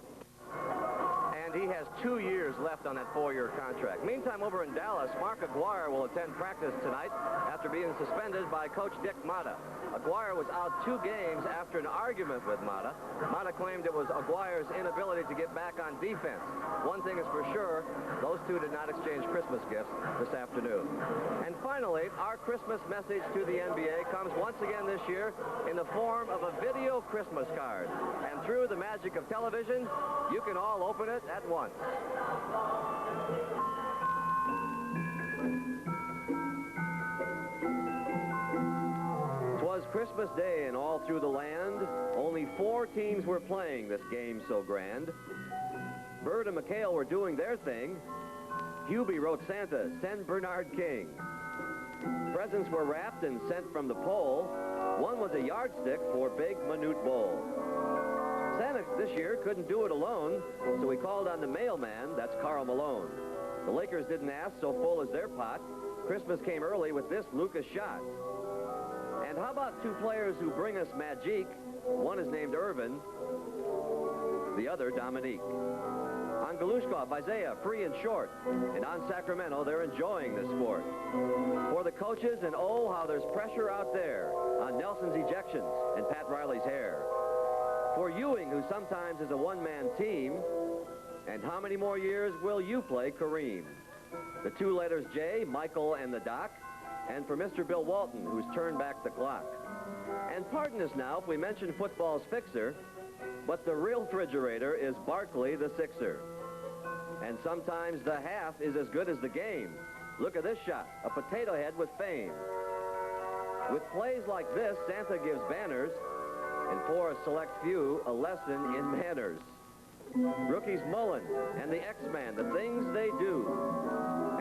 And he has 2 years left on that 4-year contract. Meantime, over in Dallas, Mark Aguirre will attend practice tonight after being suspended by Coach Dick Motta. Aguirre was out 2 games after an argument with Motta. Motta claimed it was Aguirre's inability to get back on defense. One thing is for sure, those 2 did not exchange Christmas gifts this afternoon. And finally, our Christmas message to the NBA comes once again this year in the form of a video Christmas card. And through the magic of television, you can all open it at once. Twas Christmas Day and all through the land, only 4 teams were playing this game so grand. Bird and McHale were doing their thing. Hubie wrote Santa, send Bernard King. Presents were wrapped and sent from the pole. One was a yardstick for Big Minute Bowl. Santa this year couldn't do it alone, so he called on the mailman, that's Karl Malone. The Lakers didn't ask, so full is their pot. Christmas came early with this Lucas shot. And how about 2 players who bring us magic? One is named Irvin, the other Dominique. On Galushkov, Isaiah, free and short. And on Sacramento, they're enjoying this sport. For the coaches, and oh, how there's pressure out there on Nelson's ejections and Pat Riley's hair. For Ewing, who sometimes is a one-man team, and how many more years will you play Kareem? The 2 letters J, Michael and the Doc, and for Mr. Bill Walton, who's turned back the clock. And pardon us now if we mention football's fixer, but the real refrigerator is Barkley the Sixer. And sometimes the half is as good as the game. Look at this shot, a potato head with fame. With plays like this, Santa gives banners, and for a select few, a lesson in manners. Rookies Mullen and the X-Man, the things they do.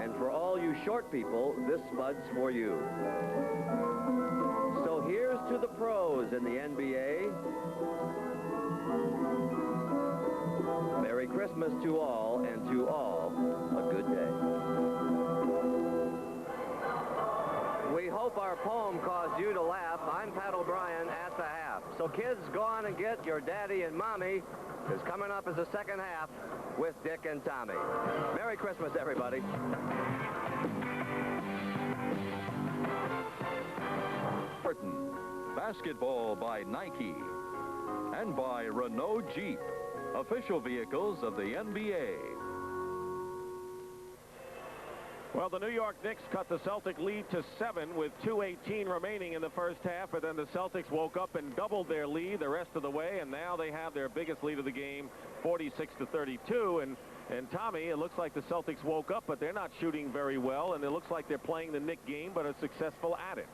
And for all you short people, this Spud's for you. So here's to the pros in the NBA. Merry Christmas to all, and to all, a good day. We hope our poem caused you to laugh. I'm Pat O'Brien at the half. So kids, go on and get your daddy and mommy. Is coming up as the second half with Dick and Tommy. Merry Christmas, everybody. Burton, basketball by Nike and by Renault Jeep, official vehicles of the NBA. Well, the New York Knicks cut the Celtic lead to 7 with 2:18 remaining in the first half, and then the Celtics woke up and doubled their lead the rest of the way, and now they have their biggest lead of the game, 46-32. And Tommy, it looks like the Celtics woke up, but they're not shooting very well, and it looks like they're playing the Knick game, but are successful at it.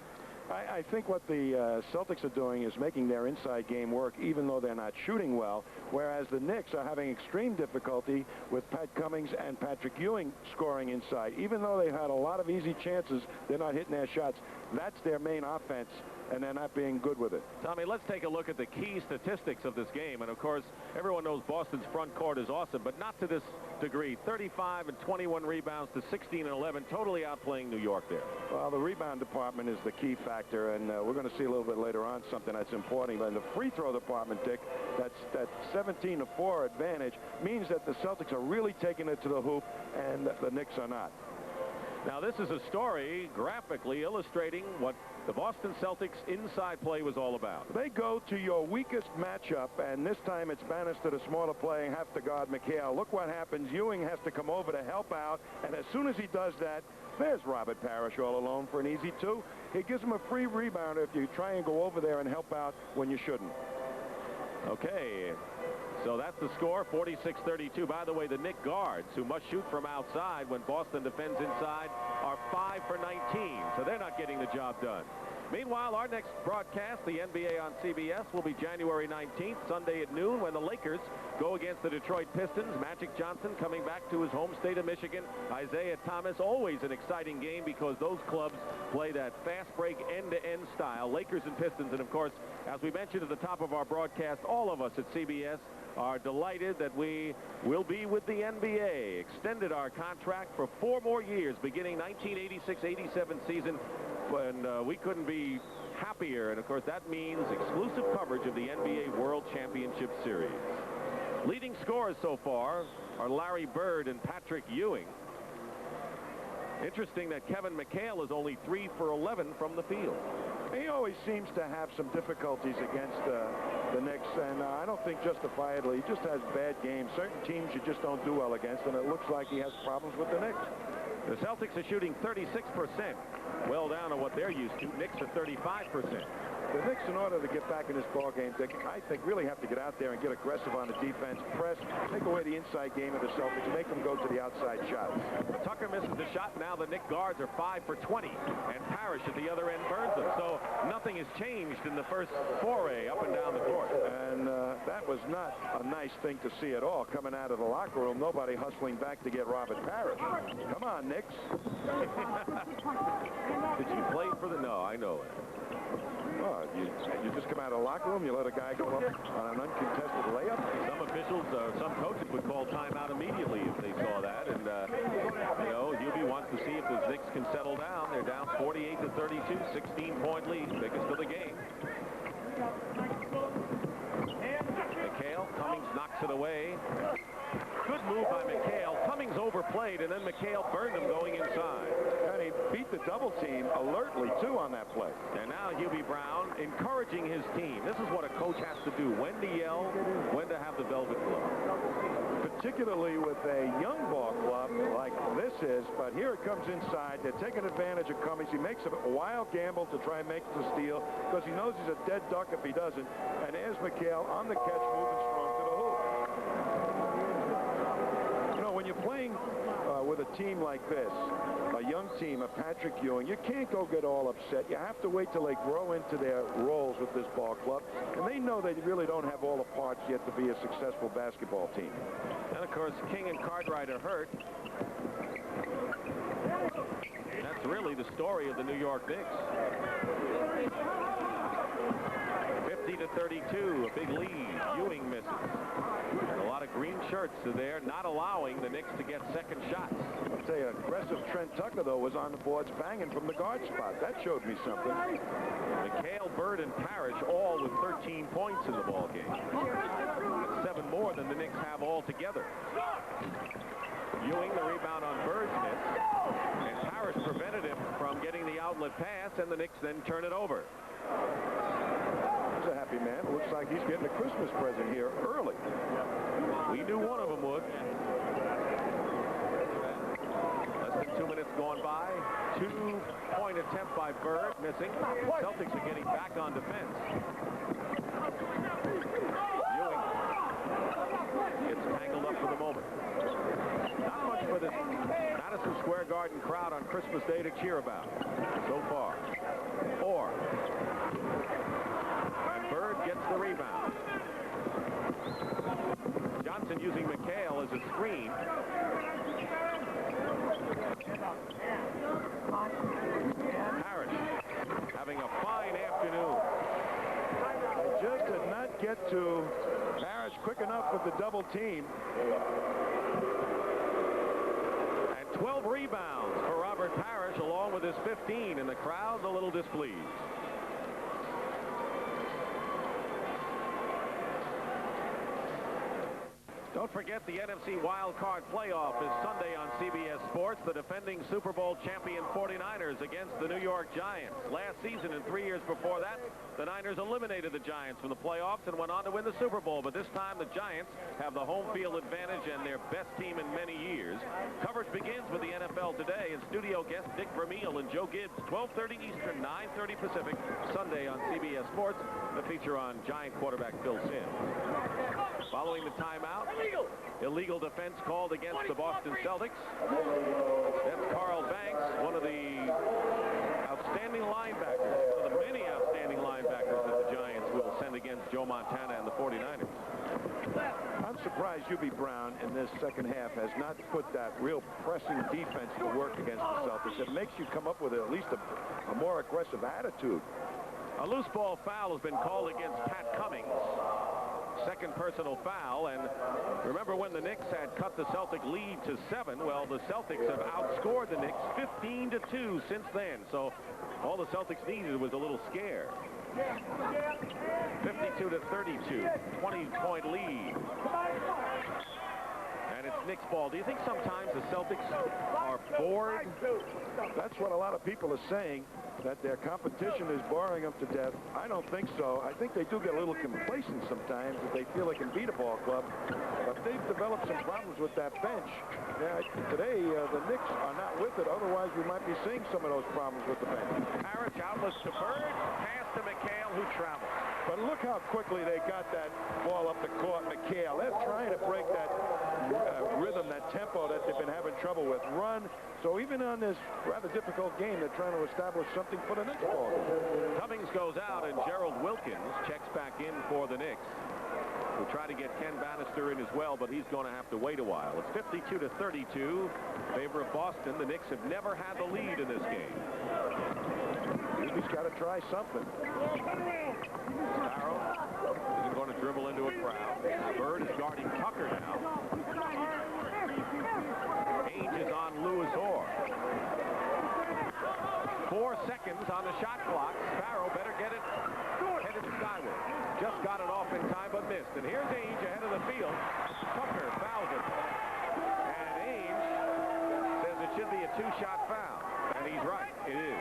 I think what the Celtics are doing is making their inside game work, even though they're not shooting well, whereas the Knicks are having extreme difficulty with Pat Cummings and Patrick Ewing scoring inside. Even though they've had a lot of easy chances, they're not hitting their shots. That's their main offense, and they're not being good with it. Tommy, let's take a look at the key statistics of this game. And, of course, everyone knows Boston's front court is awesome, but not to this degree. 35 and 21 rebounds to 16 and 11, totally outplaying New York there. Well, the rebound department is the key factor, and we're going to see a little bit later on something that's important. But in the free throw department, Dick, that 17-4 advantage means that the Celtics are really taking it to the hoop, and the Knicks are not. Now, this is a story graphically illustrating what the Boston Celtics inside play was all about. They go to your weakest matchup, and this time it's Bannister, the smaller player, have to guard McHale. Look what happens. Ewing has to come over to help out, and as soon as he does that, there's Robert Parrish all alone for an easy 2. He gives him a free rebounder if you try and go over there and help out when you shouldn't. Okay. So that's the score, 46-32. By the way, the Knick guards, who must shoot from outside when Boston defends inside, are 5 for 19. So they're not getting the job done. Meanwhile, our next broadcast, the NBA on CBS, will be January 19th, Sunday at noon, when the Lakers go against the Detroit Pistons. Magic Johnson coming back to his home state of Michigan. Isaiah Thomas, always an exciting game because those clubs play that fast break end-to-end style, Lakers and Pistons. And, of course, as we mentioned at the top of our broadcast, all of us at CBS are delighted that we will be with the NBA. Extended our contract for 4 more years, beginning 1986-87 season. And we couldn't be happier. And, of course, that means exclusive coverage of the NBA World Championship Series. Leading scorers so far are Larry Bird and Patrick Ewing. Interesting that Kevin McHale is only 3 for 11 from the field. He always seems to have some difficulties against the Knicks, and I don't think justifiably. He just has bad games. Certain teams you just don't do well against, and it looks like he has problems with the Knicks. The Celtics are shooting 36%, well down on what they're used to. Knicks are 35%. The Knicks, in order to get back in this ball game, Dick, I think really have to get out there and get aggressive on the defense, press, take away the inside game of the Celtics, make them go to the outside shots. Tucker misses the shot. Now the Knick guards are 5 for 20, and Parrish at the other end burns them. So nothing has changed in the first foray up and down the court. And that was not a nice thing to see at all. Coming out of the locker room, nobody hustling back to get Robert Parrish. Come on, Knicks. Did you play for the... No, I know it. Oh, you just come out of the locker room, you let a guy go up on an uncontested layup? Some officials, some coaches would call timeout immediately if they saw that. And, you know, Hubie wants to see if the Knicks can settle down. They're down 48-32, 16-point lead, biggest of the game. McHale, Cummings knocks it away. Good move by McHale. Cummings overplayed, and then McHale burned him going inside. And he beat the double team alertly, too, on that play. And now Hubie Brown encouraging his team. This is what a coach has to do, when to yell, when to have the velvet glove. Particularly with a young ball club like this is, but here it comes inside. They're taking advantage of Cummings. He makes a wild gamble to try and make the steal because he knows he's a dead duck if he doesn't. And there's McHale on the catch, moving strong to the hoop. You know, when you're playing with a team like this, a young team, a Patrick Ewing, you can't go get all upset. You have to wait till they grow into their roles with this ball club. And they know they really don't have all the parts yet to be a successful basketball team. And, of course, King and Cartwright are hurt. That's really the story of the New York Knicks. 50-32, a big lead. Ewing misses. And a lot of green shirts are there, not allowing the Knicks to get second shots. I'll tell you, aggressive Trent Tucker, though, was on the boards banging from the guard spot. That showed me something. McHale, Bird, and Parrish all with 13 points in the ball game. That's 7 more than the Knicks have all together. Ewing, the rebound on Bird's miss, and Parrish prevented him from getting the outlet pass, and the Knicks then turn it over. He's a happy man. Looks like he's getting a Christmas present here early. We knew one of them would. Less than 2 minutes gone by. 2-point attempt by Bird, missing. Celtics are getting back on defense. Ewing gets tangled up for the moment. Not much for this Madison Square Garden crowd on Christmas Day to cheer about so far. Orr. And Bird gets the rebound. Johnson using McHale as a screen. Parrish having a fine afternoon. They just did not get to Parrish quick enough with the double team. And 12 rebounds for Robert Parrish along with his 15, and the crowd's a little displeased. Don't forget the NFC Wild Card Playoff is Sunday on CBS Sports. The defending Super Bowl champion 49ers against the New York Giants. Last season and 3 years before that, the Niners eliminated the Giants from the playoffs and went on to win the Super Bowl. But this time the Giants have the home field advantage and their best team in many years. Coverage begins with the NFL Today and studio guests Dick Vermeil and Joe Gibbs, 12:30 Eastern, 9:30 Pacific, Sunday on CBS Sports. The feature on Giant quarterback Phil Simms. Following the timeout, illegal defense called against the Boston Celtics. That's Carl Banks, one of the outstanding linebackers, one of the many outstanding linebackers that the Giants will send against Joe Montana and the 49ers. I'm surprised Hubie Brown in this second half has not put that real pressing defense to work against the Celtics. It makes you come up with at least a more aggressive attitude. A loose ball foul has been called against Pat Cummings. Second personal foul, and remember when the Knicks had cut the Celtic lead to 7? Well, the Celtics have outscored the Knicks 15-2 since then, so all the Celtics needed was a little scare. 52-32, 20-point lead. And it's Knicks ball. Do you think sometimes the Celtics are bored? That's what a lot of people are saying, that their competition is boring them to death. I don't think so. I think they do get a little complacent sometimes if they feel they can beat a ball club. But they've developed some problems with that bench. Yeah, today, the Knicks are not with it. Otherwise, we might be seeing some of those problems with the bench. Parrish outlets to Bird, pass to McHale, who travels. But look how quickly they got that ball up the court, McHale. They're trying to break that rhythm, that tempo that they've been having trouble with. Run. So even on this rather difficult game, they're trying to establish something for the next ball game. Cummings goes out, and Gerald Wilkins checks back in for the Knicks. We'll try to get Ken Bannister in as well, but he's going to have to wait a while. It's 52-32, favor of Boston. The Knicks have never had the lead in this game. He's got to try something. Sparrow isn't going to dribble into a crowd. Bird is guarding Tucker now. Ainge is on Lewis Orr. 4 seconds on the shot clock. Sparrow better get it headed skyward. Just got it off in time but missed. And here's Ainge ahead of the field. Tucker fouls it. And Ainge says it should be a 2-shot foul. And he's right. It is.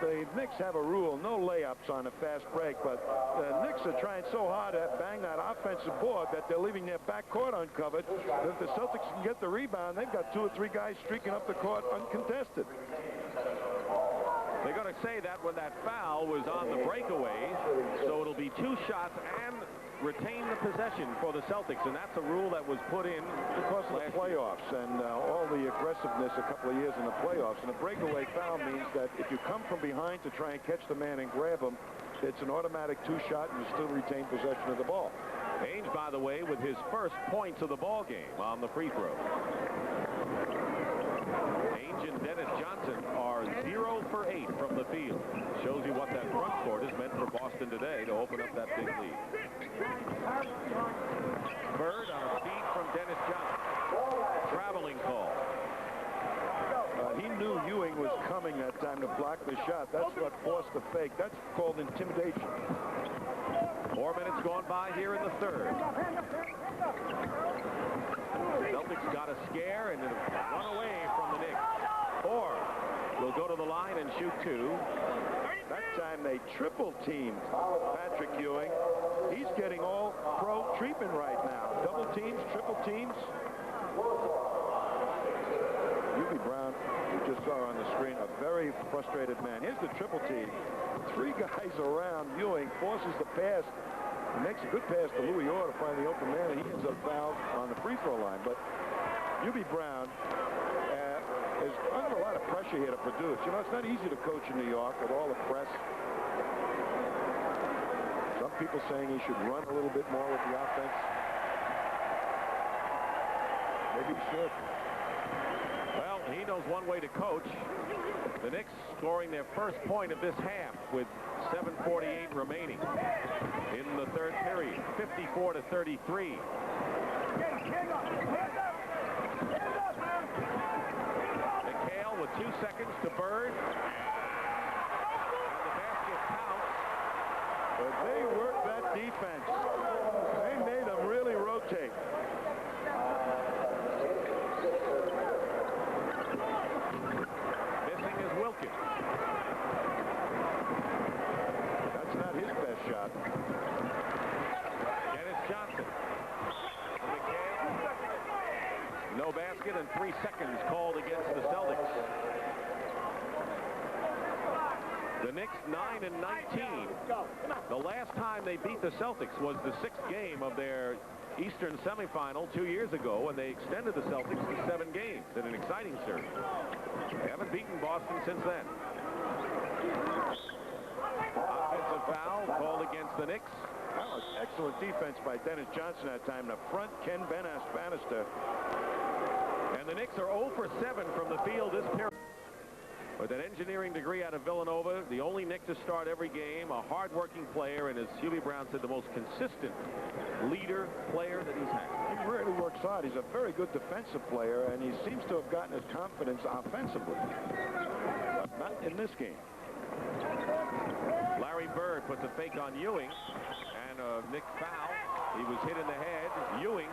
The Knicks have a rule, no layups on a fast break, but the Knicks are trying so hard to bang that offensive board that they're leaving their backcourt uncovered. If the Celtics can get the rebound, they've got 2 or 3 guys streaking up the court uncontested. They're going to say that when that foul was on the breakaway, so it'll be 2 shots and retain the possession for the Celtics, and that's a rule that was put in because of the playoffs and all the aggressiveness a couple of years in the playoffs. And a breakaway foul means that if you come from behind to try and catch the man and grab him, it's an automatic 2-shot and you still retain possession of the ball. Ainge, by the way, with his first points of the ball game on the free throw. Ainge and Dennis Johnson are 0 for 8 from the field. Shows you what that front court has meant for Boston today to open up that big lead. Bird on a feed from Dennis Johnson. Traveling call. He knew Ewing was coming that time to block the shot. That's what forced the fake. That's called intimidation. 4 minutes gone by here in the third. Celtics got a scare and it'll run away from the Knicks. Or will go to the line and shoot 2. That time they triple teamed Patrick Ewing. He's getting all pro treatment right now. Double teams, triple teams. Hubie Brown, you just saw on the screen, a very frustrated man. Here's the triple team. 3 guys around Ewing, forces the pass. He makes a good pass to Louis Orr to find the open man, and he ends up fouled on the free throw line. But Hubie Brown is under a lot of pressure here to produce. You know, it's not easy to coach in New York with all the press. Some people saying he should run a little bit more with the offense. Maybe he should. Well, he knows one way to coach. The Knicks scoring their first point of this half with 7:48 remaining in the third period, 54-33. McHale with 2 seconds to Bird. And the basket counts. But they worked that defense. They made them really rotate. Missing is Wilkins. That's not his best shot. Dennis Johnson. McHale. No basket and 3 seconds called against the Celtics. The Knicks 9-19. The last time they beat the Celtics was the 6th game of their Eastern semifinal 2 years ago, when they extended the Celtics to 7 games in an exciting series. They haven't beaten Boston since then. Offensive foul called against the Knicks. That was excellent defense by Dennis Johnson that time. The front, Ken Bannister. And the Knicks are 0 for 7 from the field this period. With an engineering degree out of Villanova, the only Knick to start every game, a hard-working player, and as Hubie Brown said, the most consistent leader player that he's had. He really works hard. He's a very good defensive player, and he seems to have gotten his confidence offensively. But not in this game. Larry Bird puts a fake on Ewing, and a Knick foul. He was hit in the head. Ewing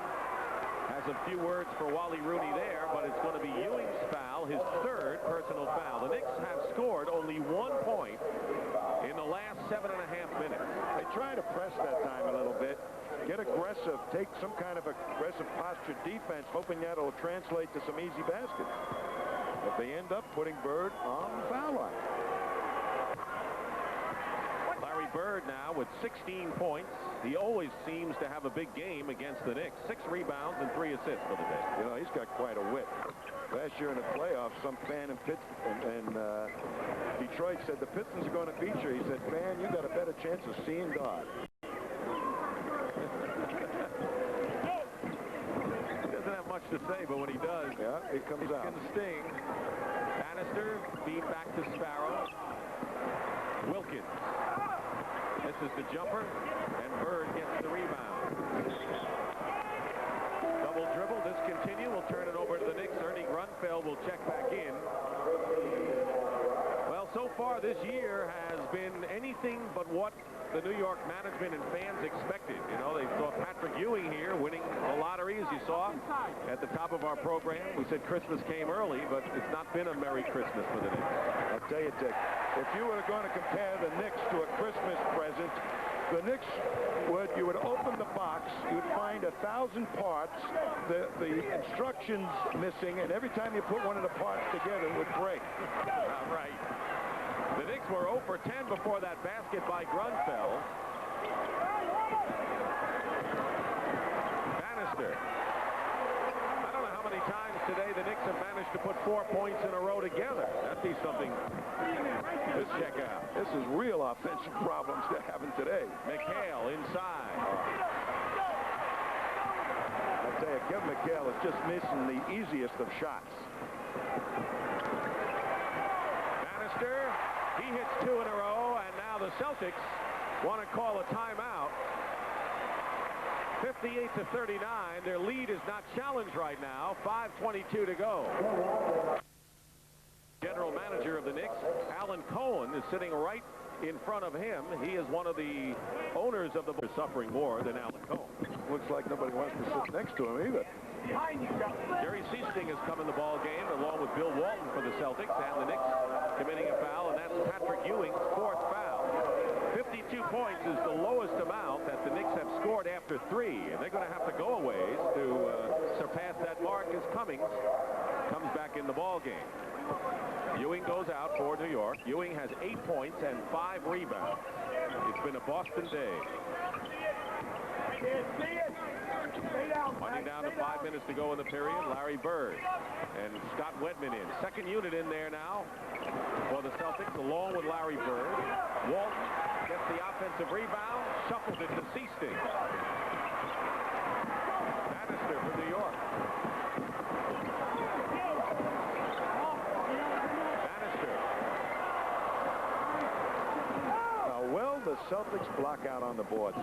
has a few words for Wally Rooney there, but it's going to be Ewing's foul, his 3rd personal foul. The Knicks have scored only 1 point in the last 7.5 minutes. They try to press that time a little bit, get aggressive, take some kind of aggressive posture defense, hoping that will translate to some easy baskets. But they end up putting Bird on the foul line. Larry Bird now with 16 points. He always seems to have a big game against the Knicks. 6 rebounds and 3 assists for the day. You know, he's got quite a wit. Last year in the playoffs, some fan in Detroit said the Pistons are going to beat you. He said, "Fan, you got a better chance of seeing God." He doesn't have much to say, but when he does, yeah, it comes out. It's going to sting. Bannister, feed back to Sparrow. Wilkins. This is the jumper, and Bird gets the rebound. Double dribble, discontinue. We'll turn it over to the Knicks. Ernie Grunfeld will check back in. Well, so far this year has been anything but what the New York management and fans expected. You know, they saw Patrick Ewing here winning the lottery, as you saw at the top of our program. We said Christmas came early, but it's not been a Merry Christmas for the Knicks. I'll tell you, Dick, if you were going to compare the Knicks to a Christmas present, the Knicks you would open the box, you'd find 1,000 parts, the instructions missing, and every time you put one of the parts together, it would break. Right. The Knicks were 0 for 10 before that basket by Grunfeld. Bannister. I don't know how many times today the Knicks have managed to put 4 points in a row together. That'd be something to check out. This is real offensive problems they're having today. McHale inside. I tell you, Kevin McHale is just missing the easiest of shots. He hits 2 in a row, and now the Celtics want to call a timeout. 58-39. Their lead is not challenged right now. 5:22 to go. General manager of the Knicks, Alan Cohen, is sitting right in front of him. He is one of the owners of the suffering more than Alan Cohen. Looks like nobody wants to sit next to him either. Jerry Seasting has come in the ball game along with Bill Walton for the Celtics, and the Knicks committing a foul, and that's Patrick Ewing's 4th foul. 52 points is the lowest amount that the Knicks have scored after 3, and they're going to have to go a ways to surpass that mark as Cummings comes back in the ball game. Ewing goes out for New York. Ewing has 8 points and 5 rebounds. It's been a Boston day. Winding down to 5 minutes to go in the period. Larry Bird and Scott Wedman in. Second unit in there now for the Celtics, along with Larry Bird. Walton gets the offensive rebound, shuffles it to Seasting. Bannister for New York. Bannister. How well the Celtics block out on the boards.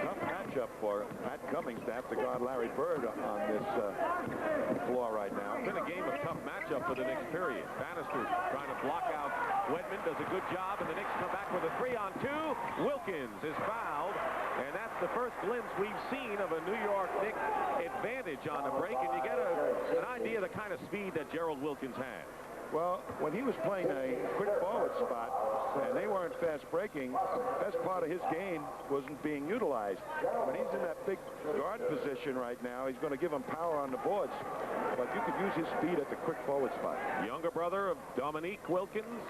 Tough matchup for Pat Cummings to have to guard Larry Bird on this floor right now. It's been a game of tough matchup for the Knicks, period. Bannister's trying to block out Wedman, does a good job, and the Knicks come back with a 3-on-2. Wilkins is fouled, and that's the first glimpse we've seen of a New York Knicks advantage on the break, and you get an idea of the kind of speed that Gerald Wilkins had. Well, when he was playing a quick forward spot and they weren't fast breaking, the best part of his game wasn't being utilized. When he's in that big guard position right now, he's going to give him power on the boards. But you could use his speed at the quick forward spot. Younger brother of Dominique Wilkins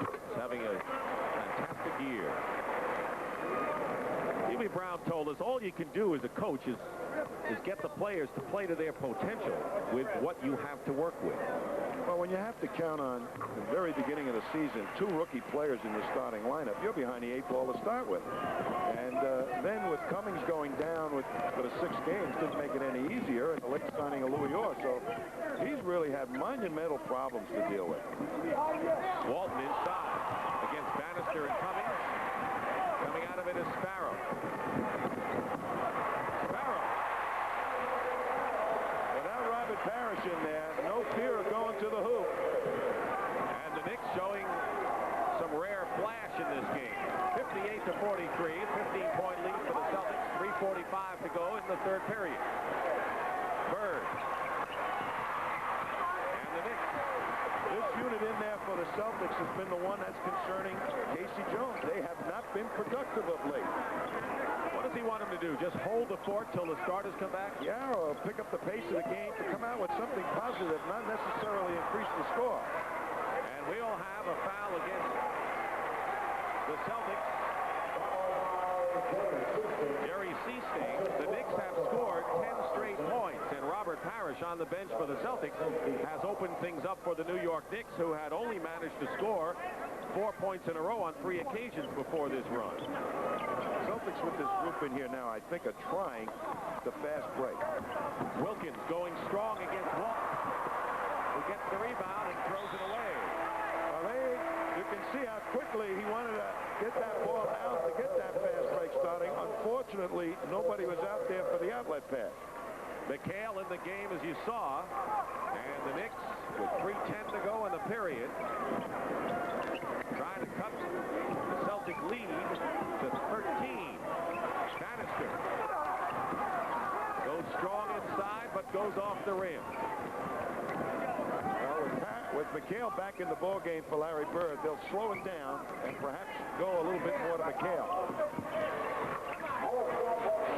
is having a fantastic year. Jimmy Brown told us all you can do as a coach is get the players to play to their potential with what you have to work with. Well, when you have to count on the very beginning of the season, 2 rookie players in your starting lineup, you're behind the 8 ball to start with. And then with Cummings going down for the 6 games, didn't make it any easier, and the Knicks signing a Louis Orr. So he's really had monumental problems to deal with. Walton inside against Bannister and Cummings. Coming out of it is Sparrow. Without Robert Parrish in there, no fear of going to the hoop. And the Knicks showing some rare flash in this game. 58-43, 15-point lead for the Celtics. 3:45 to go in the 3rd period. Bird. And the Knicks. This unit in there for the Celtics has been the one that's concerning Casey Jones. They have not been productive of late. What does he want him to do? Just hold the fort till the starters come back? Yeah, or pick up the pace of the game to come out with something positive, not necessarily increase the score. And we'll have a foul against the Celtics. Jerry Seasting. The Knicks have scored 10 straight points, and Robert Parrish on the bench for the Celtics has opened things up for the New York Knicks, who had only managed to score 4 points in a row on 3 occasions before this run. Celtics with this group in here now, I think, are trying the fast break. Wilkins going strong against Walton, who gets the rebound and throws it away. Well, you can see how quickly he wanted to get that ball out to get that fast break starting. Unfortunately, nobody was out there for the outlet pass. McHale in the game, as you saw, and the Knicks with 3:10 to go in the period, trying to cut the Celtic lead to 13. Bannister goes strong inside, but goes off the rim. Well, with McHale back in the ball game for Larry Bird, they'll slow it down and perhaps go a little bit more to McHale.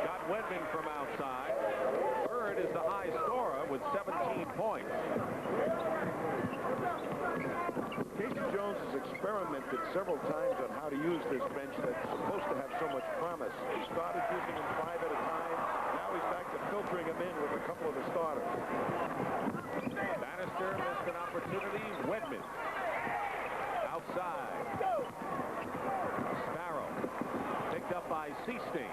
Scott Wedman from outside. Bird is the high scorer with 17 points. Casey Jones has experimented several times on how to use this bench that's supposed to have so much promise. He started using them 5 at a time. Now he's back to filtering them in with a couple of the starters. Bannister missed an opportunity. Wedman outside. Sparrow picked up by Seasting.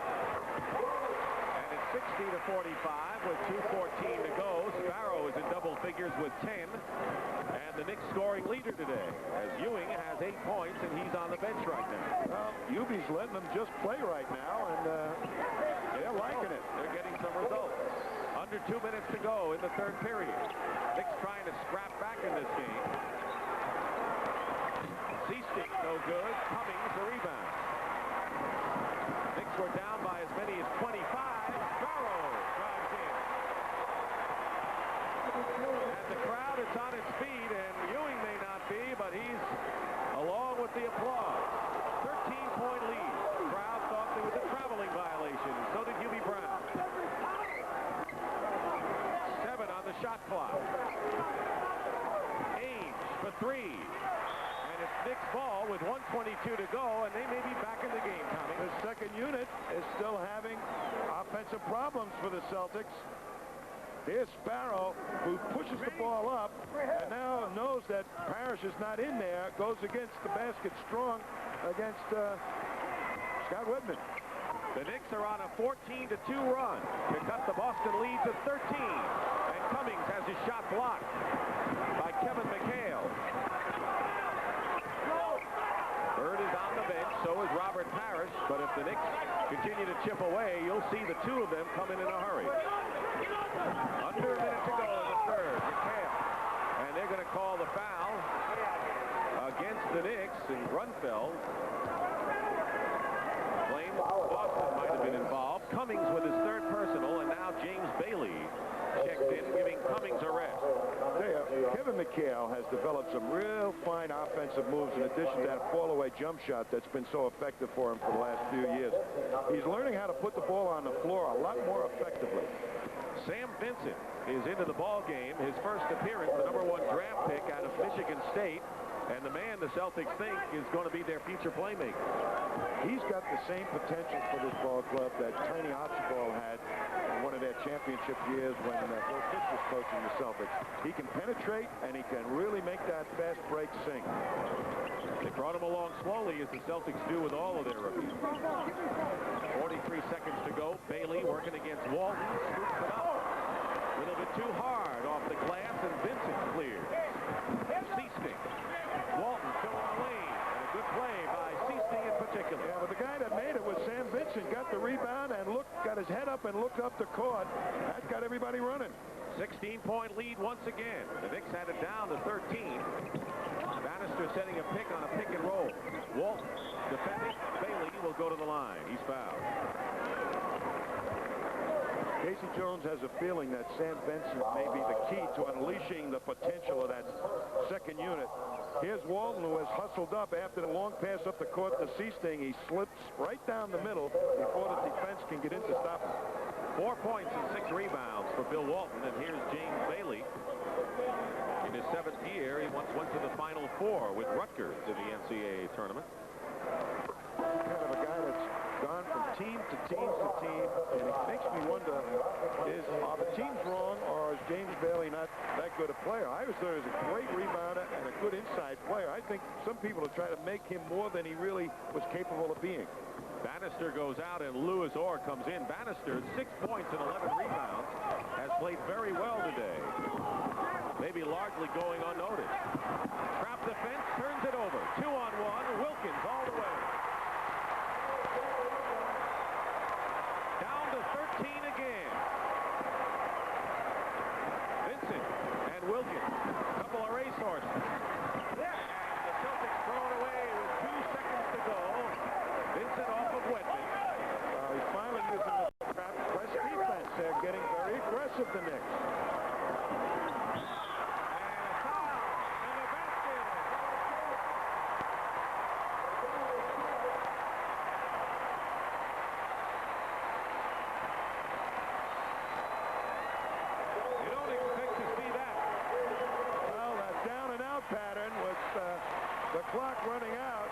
And it's 60-45 with 2:14 to go. Sparrow is in double figures with 10. And the Knicks scoring leader today, as Ewing has 8 points, and he's on the bench right now. Well, Ubi's letting them just play right now, and they're liking it. They're getting some results. Under 2 minutes to go in the third period. Knicks trying to scrap back in this game. Seastick, no good. Cummings, the rebound. Knicks were down by as many as 25. Sparrow drives in. And the crowd is on its feet, and Ewing may not be, but he's along with the applause. 13-point lead. The crowd thought there was a traveling violation, and so did Hubie Brown. 7 on the shot clock. Ainge for 3. And it's Knicks ball with 1:22 to go, and they may be back in the game, Tommy. The second unit is still having offensive problems for the Celtics. Here's Sparrow, who pushes the ball up and now knows that Parrish is not in there, goes against the basket strong against Scott Whitman. The Knicks are on a 14-2 run to cut the Boston lead to 13. And Cummings has his shot blocked by Kevin McHale. Bird is on the bench, so is Robert Parrish. But if the Knicks continue to chip away, you'll see the two of them coming in a hurry. Under a minute to go in the third. McHale. And they're going to call the foul against the Knicks, and Grunfeld claims Boston might have been involved. Cummings with his third personal, and now James Bailey checked in, giving Cummings a rest. Kevin McHale has developed some real fine offensive moves in addition to that fall-away jump shot that's been so effective for him for the last few years. He's learning how to put the ball on the floor a lot more effectively. Sam Vincent is into the ball game. His first appearance, the #1 draft pick out of Michigan State. And the man the Celtics think is going to be their future playmaker. He's got the same potential for this ball club that Tiny Archibald had in one of their championship years when Bill Fitch was coaching the Celtics. He can penetrate, and he can really make that fast break sing. They brought him along slowly, as the Celtics do with all of their rookies. 43 seconds to go. Bailey working against Walton. Scoops it up. A little bit too hard off the glass, and Vincent clears. Seastick. Walton filling the lane. And a good play by Seastick in particular. Yeah, but the guy that made it was Sam Vincent. Got the rebound and got his head up and looked up the court. That got everybody running. 16-point lead once again. The Knicks had it down to 13. Bannister setting a pick on a pick and roll. Walton defending. Bailey will go to the line. He's fouled. Casey Jones has a feeling that Sam Vincent may be the key to unleashing the potential of that second unit. Here's Walton, who has hustled up after the long pass up the court to Seasting. He slips right down the middle before the defense can get in to stop him. 4 points and 6 rebounds for Bill Walton. And here's James Bailey. In his 7th year, he once went to the Final Four with Rutgers in the NCAA tournament. Kind of a guy that's gone from team to team to team, and it makes me wonder, are the teams wrong, or is James Bailey not that good a player? I was there as a great rebounder and a good inside player. I think some people are trying to make him more than he really was capable of being. Bannister goes out and Lewis Orr comes in. Bannister, 6 points and 11 rebounds, has played very well today. Maybe largely going unnoticed. Trap defense, turns it over. 2-on-1, Wilkins all the way. Down to 13 again. Vincent and Wilkins, couple of racehorses. And the Celtics thrown away with 2 seconds to go. Vincent off of Whitman. He's finally using the trap press defense. They're getting very aggressive, the Knicks. Pattern with the clock running out.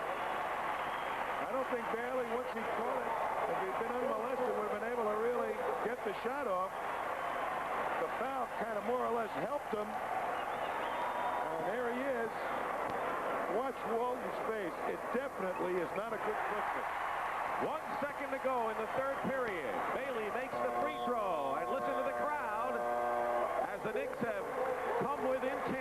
I don't think Bailey, once he caught it, if he'd been unmolested, would have been able to really get the shot off. The foul kind of more or less helped him. And there he is. Watch Walton's face. It definitely is not a good Christmas. 1 second to go in the third period. Bailey makes the free throw, and listen to the crowd as as the Knicks have come within 10.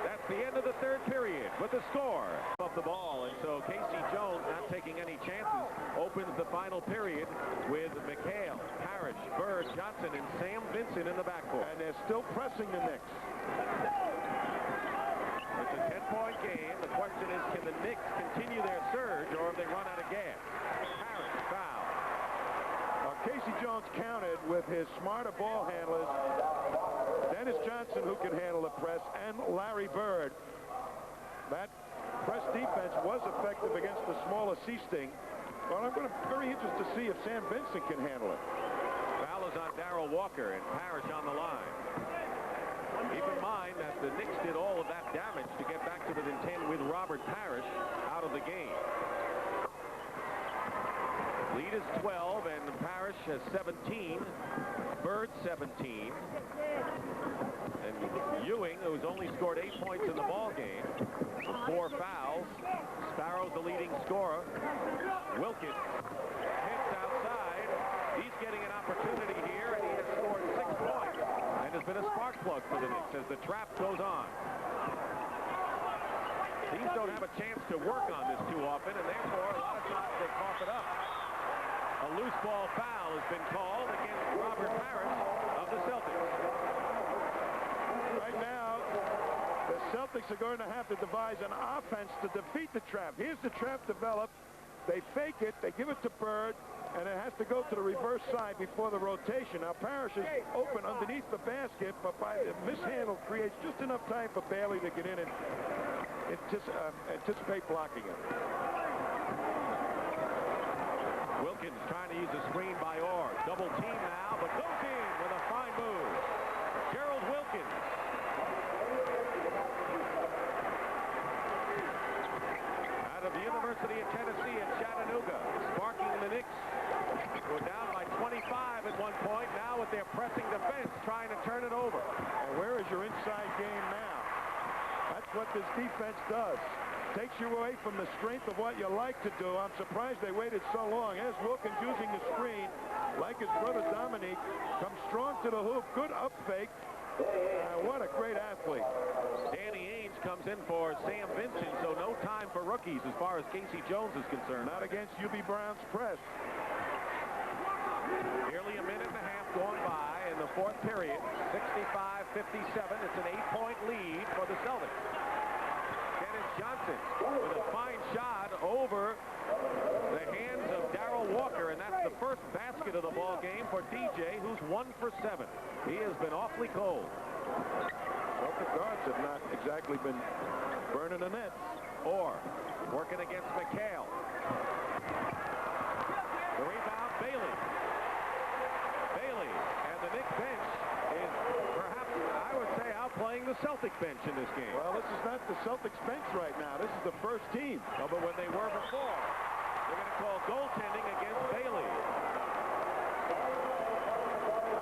That's the end of the third period with the score. Off the ball, and so Casey Jones, not taking any chances, opens the final period with McHale, Parrish, Bird, Johnson, and Sam Vincent in the backcourt. And they're still pressing the Knicks. It's a 10-point game. The question is, can the Knicks continue their surge, or have they run out of gas? Parrish, foul. Casey Jones counted with his smarter ball handlers, Dennis Johnson, who can handle the press, and Larry Bird. That press defense was effective against the smaller Seasting. Well, I'm very interested to see if Sam Vincent can handle it. Foul is on Darrell Walker, and Parrish on the line. Keep in mind that the Knicks did all of that damage to get back to within 10 with Robert Parrish out of the game. Lead is 12, and Parrish has 17. Bird 17. And Ewing, who's only scored 8 points in the ball game, with 4 fouls. Sparrow's the leading scorer. Wilkins hits outside. He's getting an opportunity here, and he has scored 6 points. And has been a spark plug for the Knicks as the trap goes on. Teams don't have a chance to work on this too often, and therefore a lot of times they cough it up. A loose ball foul has been called against Robert Parrish of the Celtics. Right now, the Celtics are going to have to devise an offense to defeat the trap. Here's the trap developed. They fake it, they give it to Bird, and it has to go to the reverse side before the rotation. Now, Parrish is open underneath the basket, but by the mishandle creates just enough time for Bailey to get in and anticipate blocking it. Wilkins trying to use a screen by Orr. Double team now, but goes in with a fine move. Gerald Wilkins. Out of the University of Tennessee in Chattanooga, sparking the Knicks. We're down by 25 at one point. Now with their pressing defense, trying to turn it over. And where is your inside game now? That's what this defense does. Takes you away from the strength of what you like to do. I'm surprised they waited so long. As Wilkins using the screen, like his brother Dominique, comes strong to the hoop. Good up fake. What a great athlete. Danny Ainge comes in for Sam Vincent, so no time for rookies as far as Casey Jones is concerned. Not against UB Brown's press. Nearly a minute and a half going by in the fourth period. 65-57. It's an 8-point lead for the Celtics. Dennis Johnson with a fine shot over the hands of Darrell Walker, and that's the first basket of the ball game for DJ, who's 1 for 7. He has been awfully cold. Celtic guards have not exactly been burning the net. Orr working against McHale. The rebound, Bailey. Bailey, and the Knicks bench is perhaps, I would say, outplaying the Celtic bench in this game. Well, this is not the Celtics bench right now. This is the first team. No, but when they were before, they're going to call goaltending against Bailey.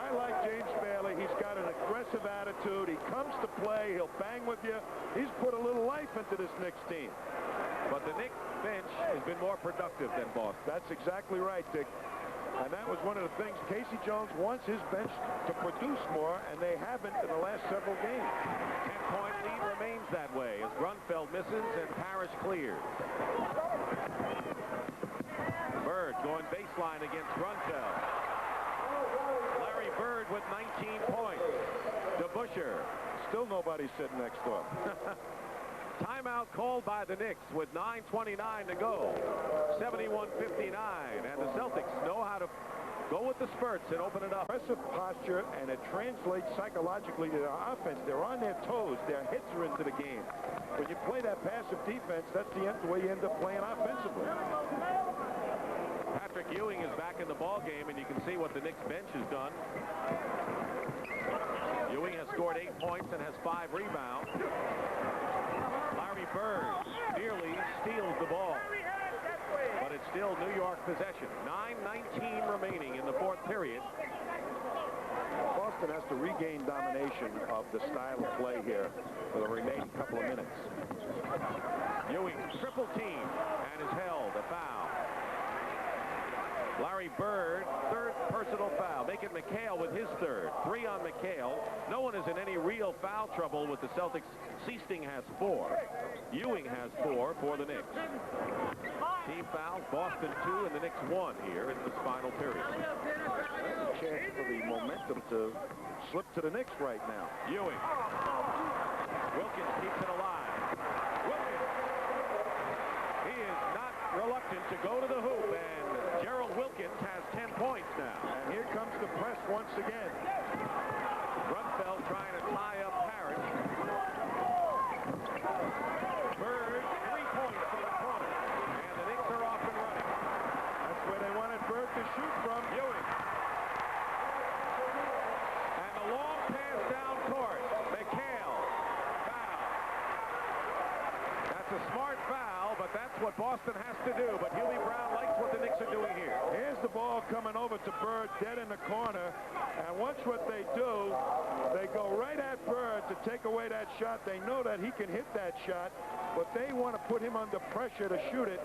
I like James Bailey. He's got an aggressive attitude. He comes to play. He'll bang with you. He's put a little life into this Knicks team. But the Knicks bench has been more productive than Boston. That's exactly right, Dick. And that was one of the things. Casey Jones wants his bench to produce more, and they haven't in the last several games. 10-point lead remains that way as Grunfeld misses and Parrish clears. Bird going baseline against Grunfeld. Larry Bird with 19 points. DeBusschere. Still nobody sitting next to him. Timeout called by the Knicks with 9:29 to go. 71-59, and the Celtics know how to go with the spurts and open it up. Aggressive posture, and it translates psychologically to their offense. They're on their toes. Their hits are into the game. When you play that passive defense, that's the way you end up playing offensively. Patrick Ewing is back in the ball game, and you can see what the Knicks bench has done. Ewing has scored 8 points and has 5 rebounds. Larry Bird nearly steals the ball, but it's still New York possession. 9:19 remaining in the fourth period. Boston has to regain domination of the style of play here for the remaining couple of minutes. Ewing triple team and is held. A foul. Larry Bird, third personal foul, making McHale with his third. 3 on McHale. No one is in any real foul trouble with the Celtics. Seasting has 4. Ewing has 4 for the Knicks. Team fouls, Boston 2 and the Knicks 1 here in this final period. That's a chance for the momentum to slip to the Knicks right now. Ewing. Wilkins keeps it alive. Wilkins. He is not reluctant to go to the hoop, and Gerald Wilkins has 10 points now. And here comes the press once again. Grunfeld trying to tie up Parrish. Bird, 3 points from the corner. And the Knicks are off and running. That's where they wanted Bird to shoot from. Ewing. And the long pass down court. McHale. Foul. That's a smart foul, but that's what Boston has to do. But Huey Brown likes what the Knicks are doing here. Here's the ball coming over to Bird, dead in the corner. And watch what they do. They go right at Bird to take away that shot. They know that he can hit that shot, but they want to put him under pressure to shoot it.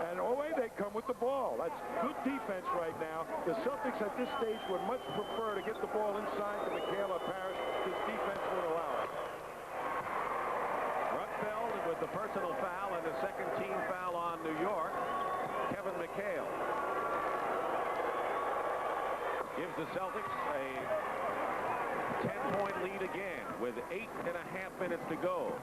And away they come with the ball. That's good defense right now. The Celtics at this stage would much prefer to get the ball inside to McHale or Parrish. This defense won't allow it. Grunfeld with the personal foul and the second team foul on New York. Kevin McHale gives the Celtics a 10-point lead again with 8.5 minutes to go.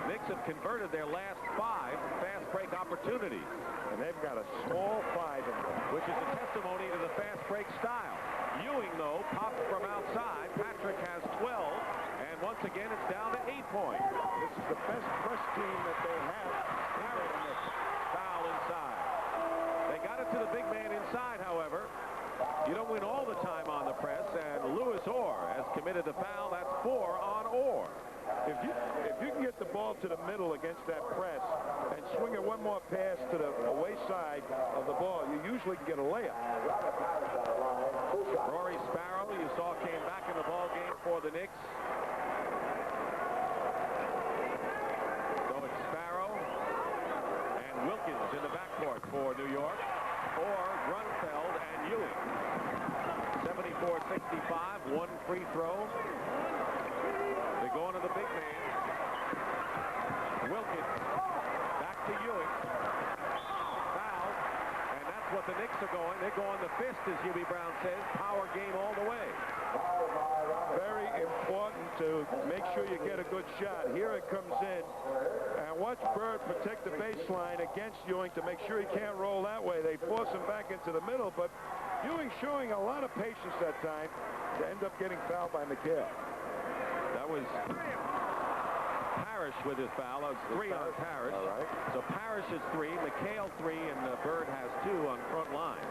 Knicks have converted their last 5 fast break opportunities. And they've got a small 5 in them, which is a testimony to the fast break style. Ewing, though, popped from outside. Patrick has 12, and once again it's down to 8 points. This is the best press team that they have. Foul inside. They got it to the big man inside, however. You don't win all the time on the press, and Lewis Orr has committed the foul. That's 4 on Orr. If you can get the ball to the middle against that press and swing it one more pass to the away side of the ball, you usually can get a layup. Rory Sparrow, you saw, came back in the ball game for the Knicks. So it's Sparrow and Wilkins in the backcourt for New York, or Grunfeld and Ewing. 74-65, 1 free throw. They go into the big man. Wilkins back to Ewing. Foul. And that's what the Knicks are going. They're going the fist, as Huey Brown says. Power game all the way. Very important to make sure you get a good shot. Here it comes in. And watch Bird protect the baseline against Ewing to make sure he can't roll that way. They force him back into the middle, but Ewing showing a lot of patience that time to end up getting fouled by McHale. That was Parrish with his foul. That was 3 on Parrish. All right. So Parrish is 3, McHale 3, and Bird has 2 on front line.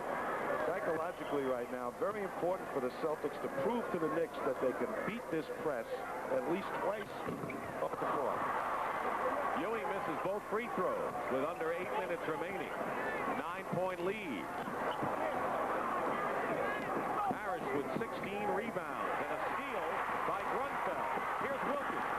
Psychologically right now, very important for the Celtics to prove to the Knicks that they can beat this press at least twice up the court. Ewing misses both free throws with under 8 minutes remaining. 9-point lead. Parrish with 16 rebounds and a steal by Grunfeld. Here's Wilkins.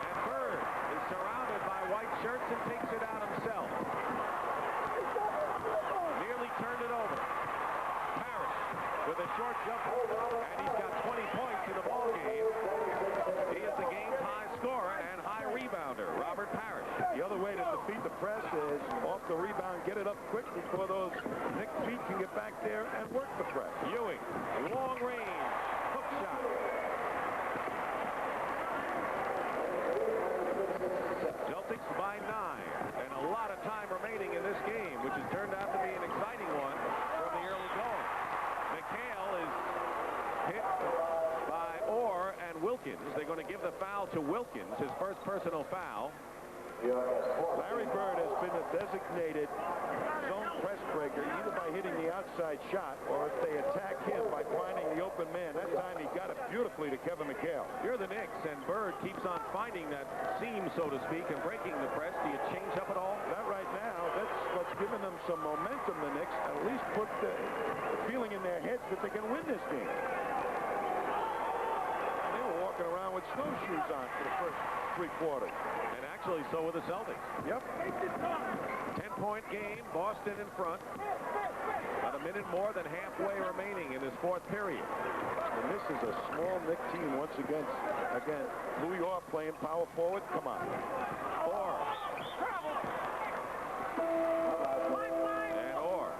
And Bird is surrounded by white shirts and takes it out himself. Nearly turned it over. Parrish with a short jumper, and he's got 20 points in the ball game. He is the game's high scorer and high rebounder, Robert Parrish. The other way to defeat the press is off the rebound, get it up quick before those Knicks feet can get back there and work the press. Ewing, long range, hook shot. Celtics by 9, and a lot of time remaining in this game, which has turned out to be an exciting one from the early going. McHale is hit by Orr and Wilkins. They're going to give the foul to Wilkins, his first personal foul. Larry Bird has been a designated zone press breaker either by hitting the outside shot or if they attack him by finding the open man. That time he got it beautifully to Kevin McHale. You're the Knicks, and Bird keeps on finding that seam, so to speak, and breaking the press. Do you change up at all? Not right now. That's what's given them some momentum, the Knicks. At least put the feeling in their heads that they can win this game. They were walking around with with snowshoes on for the first 3 quarters. And actually, so were the Celtics. Yep. 10-point game, Boston in front. About a minute more than halfway remaining in this 4th period. And this is a small Knicks team once again. Again, New York playing power forward. Come on. Orr. And Orr.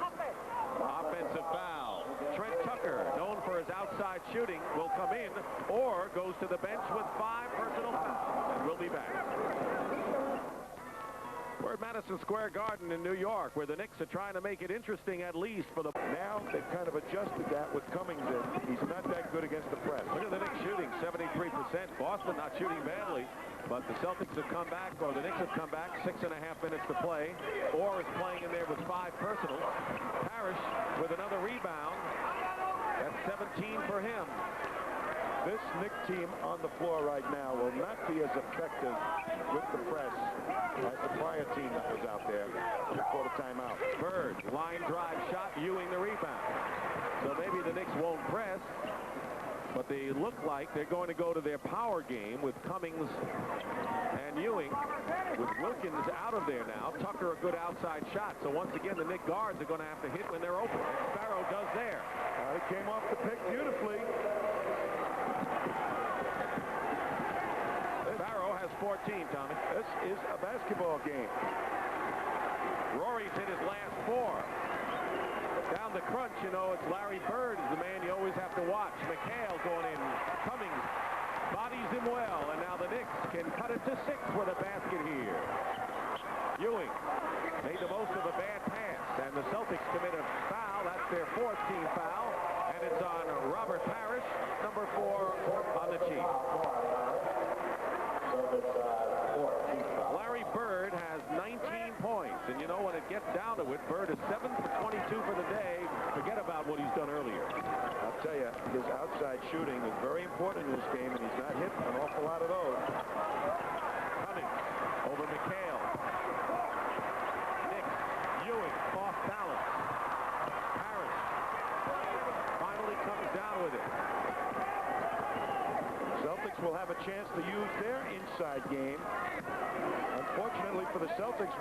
Offensive foul. Trent Tucker, known for his outside shooting, will come in. Orr goes to the bench with 5 personal fouls. And we'll be back. We're at Madison Square Garden in New York, where the Knicks are trying to make it interesting, at least for the... Now they've kind of adjusted that with Cummings in. He's not that good against the press. Look at the Knicks shooting, 73%. Boston not shooting badly, but the Celtics have come back, or the Knicks have come back, 6.5 minutes to play. Orr is playing in there with 5 personals. Parrish with another rebound. That's 17 for him. This Knicks team on the floor right now will not be as effective with the press as the prior team that was out there before the timeout. Bird, line drive shot, Ewing the rebound. So maybe the Knicks won't press, but they look like they're going to go to their power game with Cummings and Ewing. With Wilkins out of there now, Tucker a good outside shot. So once again, the Knicks guards are going to have to hit when they're open. And Sparrow does there. He came off the pick beautifully. Sparrow has 14, Tommy. This is a basketball game. Rory's hit his last 4. Down the crunch, you know, it's Larry Bird is the man you always have to watch. McHale going in. Cummings bodies him well, and now the Knicks can cut it to 6 with a basket here. Ewing made the most of a bad pass, and the Celtics commit a foul. That's their 4th team foul, and it's on Robert Parrish, number 4 on the team. Larry Bird has 19 points, and you know, when it gets down to it, Bird is 7 for 22 for the day. Forget about what he's done earlier. I'll tell you, his outside shooting is very important in this game, and he's not hit an awful lot of those. Cummings over McHale. Knicks, Ewing, off balance. Parrish finally comes down with it. Celtics will have a chance to use their inside game. Unfortunately for the Celtics,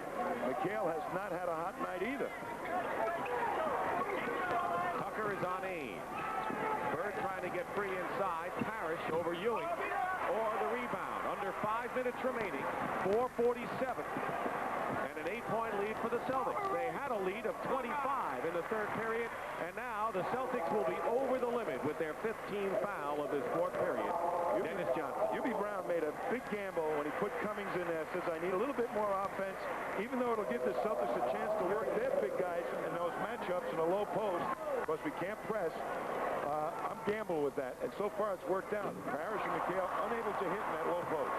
McHale has not had a hot night either. Tucker is on aim. Bird trying to get free inside. Parrish over Ewing. Or the rebound. Under 5 minutes remaining. 4:47. And an 8-point lead for the Celtics. They had a lead of 25 in the 3rd period. And now the Celtics will be over the limit with their 15th foul of this 4th period. Dennis Johnson. Hubie Brown made a big gamble when he put Cummings in there. Says, I need a little bit more offense, even though it'll give the Celtics a chance to work their big guys in those matchups in a low post. Because we can't press. I'm gambling with that. And so far it's worked out. Parrish and McHale unable to hit in that low post.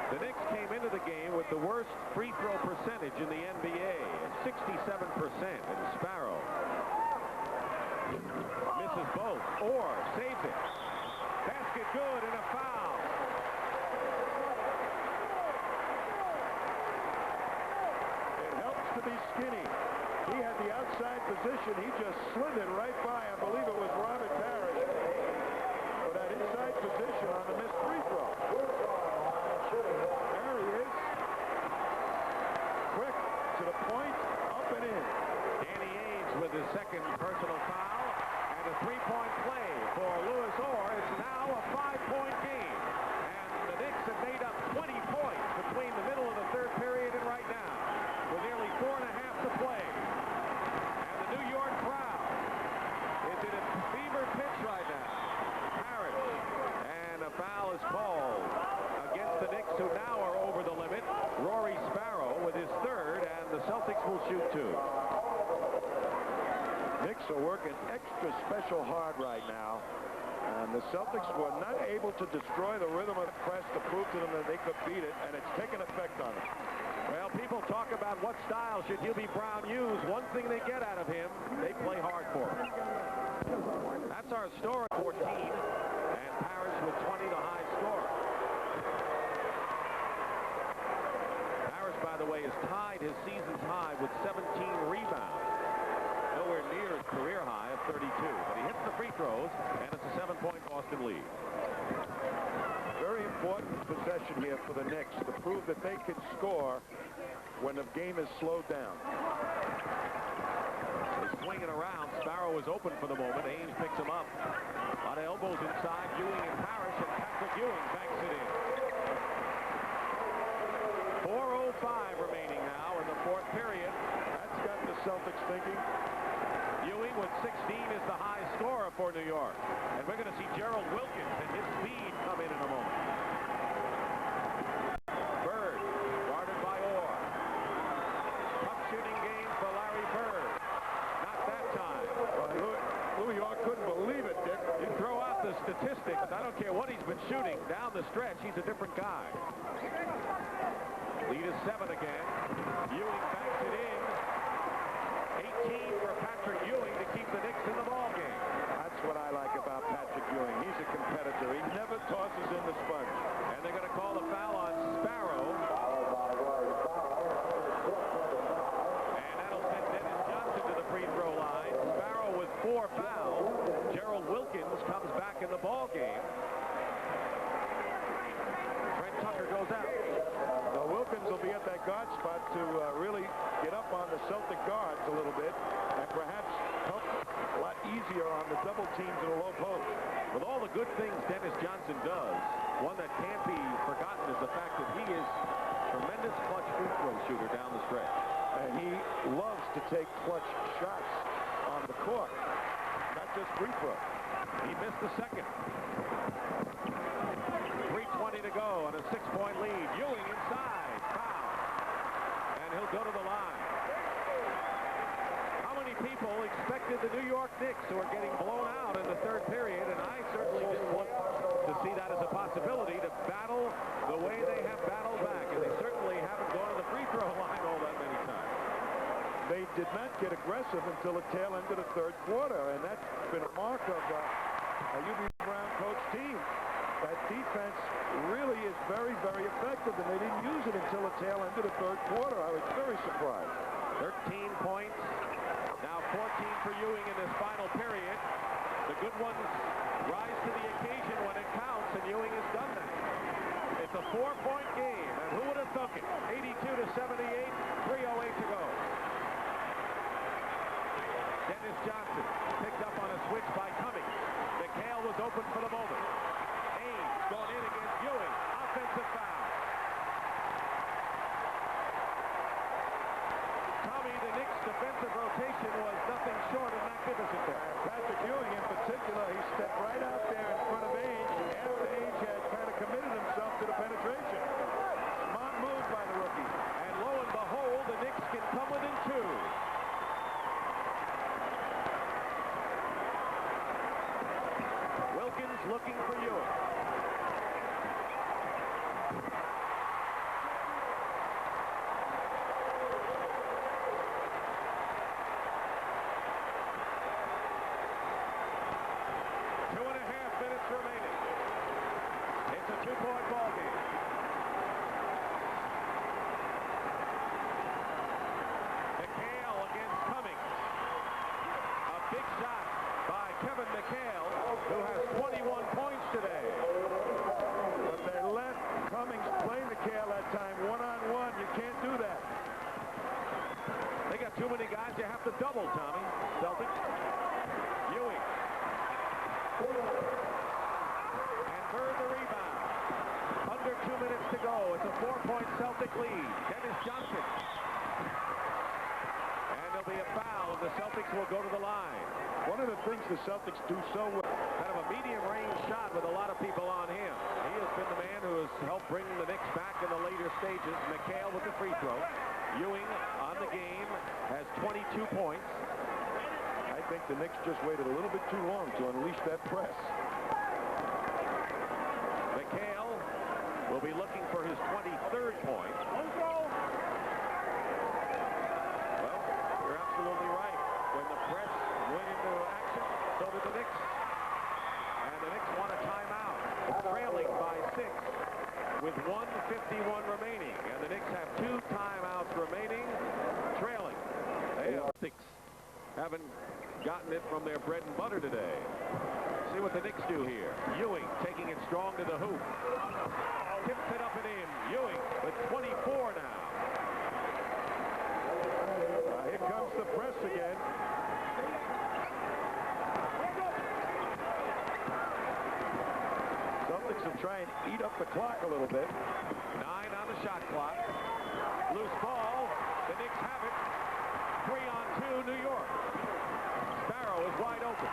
The Knicks came into the game with the worst free throw percentage in the NBA at 67%. And Sparrow misses both. Or saves it. Basket good and a foul. It helps to be skinny. He had the outside position. He just slithered right by, I believe it was Robert Parrish, for that inside position on the missed free throw. There he is. Quick to the point, up and in. Danny Ainge with his 2nd personal foul. And a 3-point play for Louis Orr. It's now a 5-point game. And the Knicks have made up 20 points between the middle of the 3rd period and right now, with nearly 4.5 to play. And the New York crowd is in a fever pitch right now. Parrish. And a foul is called against the Knicks, who now are over the limit. Rory Sparrow with his 3rd, and the Celtics will shoot 2. Knicks are working extra special hard right now. And the Celtics were not able to destroy the rhythm of the press to prove to them that they could beat it, and it's taken effect on them. Well, people talk about what style should Hubie Brown use. One thing they get out of him, they play hard for him. That's our score, 14, and Parrish with 20, the high scorer. Parrish, by the way, has tied his season's high with 17 rebounds. Nowhere near his career high of 32, but he hits the free throws, and it's a 7-point Boston lead. Very important possession here for the Knicks to prove that they can score when the game is slowed down. They're swinging around. Sparrow is open for the moment. Ames picks him up. A lot of elbows inside. Ewing and Parrish, and Patrick Ewing banks it in. 4:05 remaining now in the fourth period. That's got the Celtics thinking. Ewing with 16 is the high scorer for New York. And we're going to see Gerald Wilkins and his speed come in a moment. Bird, guarded by Orr. Tough shooting game for Larry Bird. Not that time. New York couldn't believe it, Dick. You throw out the statistics. I don't care what he's been shooting. Down the stretch, he's a different guy. Lead is 7 again. Ewing banks it in. 18 for Patrick Ewing to keep the Knicks in the ball game. That's what I like about Patrick Ewing. He's a competitor. He never tosses in the sponge. And they're going to call the foul on Sparrow. And that'll send Dennis Johnson to the free throw line. Sparrow with 4 fouls. Gerald Wilkins comes back in the ball game. Trent Tucker goes out. Now Wilkins will be at that guard spot to really get up on the Celtic guards a little bit and perhaps help a lot easier on the double teams in the low post. With all the good things Dennis Johnson does, one that can't be forgotten is the fact that he is a tremendous clutch free throw shooter down the stretch. And he loves to take clutch shots on the court, not just free throw. He missed the second. 3:20 to go and a 6-point lead. Ewing inside. Foul. And he'll go to the line. How many people expected the New York Knicks, who are getting blown out in the third period, and I certainly didn't want to see that as a possibility, to battle the way they have battled back, and they certainly haven't gone to the free throw line all that many times. They did not get aggressive until the tail end of the third quarter, and that's been a mark of a U.B. Brown coach team. That defense really is very, very effective, and they didn't use it until the tail end of the third quarter. I was very surprised. 13 points. Now 14 for Ewing in this final period. The good ones rise to the occasion when it counts, and Ewing has done that. It's a 4-point game, and who would have thunk it? 82-78, 3:08 to go. Dennis Johnson picked up on a switch by Cummings. McHale was open for the moment. Ames going in against Ewing. Offensive foul. Tommy, the Knicks' defensive rotation was nothing short of magnificent there. Patrick Ewing in particular, he stepped right out there in front of Age after Age had kind of committed himself to the penetration. Smart move by the rookie. And lo and behold, the Knicks can come within 2. Wilkins looking for Ewing. Remaining. It's a 2-point ball game. McHale against Cummings. A big shot by Kevin McHale, who has 21 points today. But they let Cummings play McHale that time one-on-one. You can't do that. They got too many guys. You have to double, Tommy. Celtics. Ewing. Bird the rebound. Under 2 minutes to go. It's a 4-point Celtic lead. Dennis Johnson. And there'll be a foul, and the Celtics will go to the line. One of the things the Celtics do so well. Kind of a medium-range shot with a lot of people on him. He has been the man who has helped bring the Knicks back in the later stages. McHale with the free throw. Ewing on the game has 22 points. I think the Knicks just waited a little bit too long to unleash that press. McHale will be looking for his 23rd point. Well, you're absolutely right. When the press went into action, so did the Knicks. And the Knicks want a timeout. Trailing by 6 with 1:51 remaining. And the Knicks have 2 timeouts remaining. Trailing. The Celtics haven't gotten it from their bread and butter today. See what the Knicks do here. Ewing taking it strong to the hoop. will try and eat up the clock a little bit. 9 on the shot clock. Loose ball. The Knicks have it. 3-on-2 New York. Sparrow is wide open.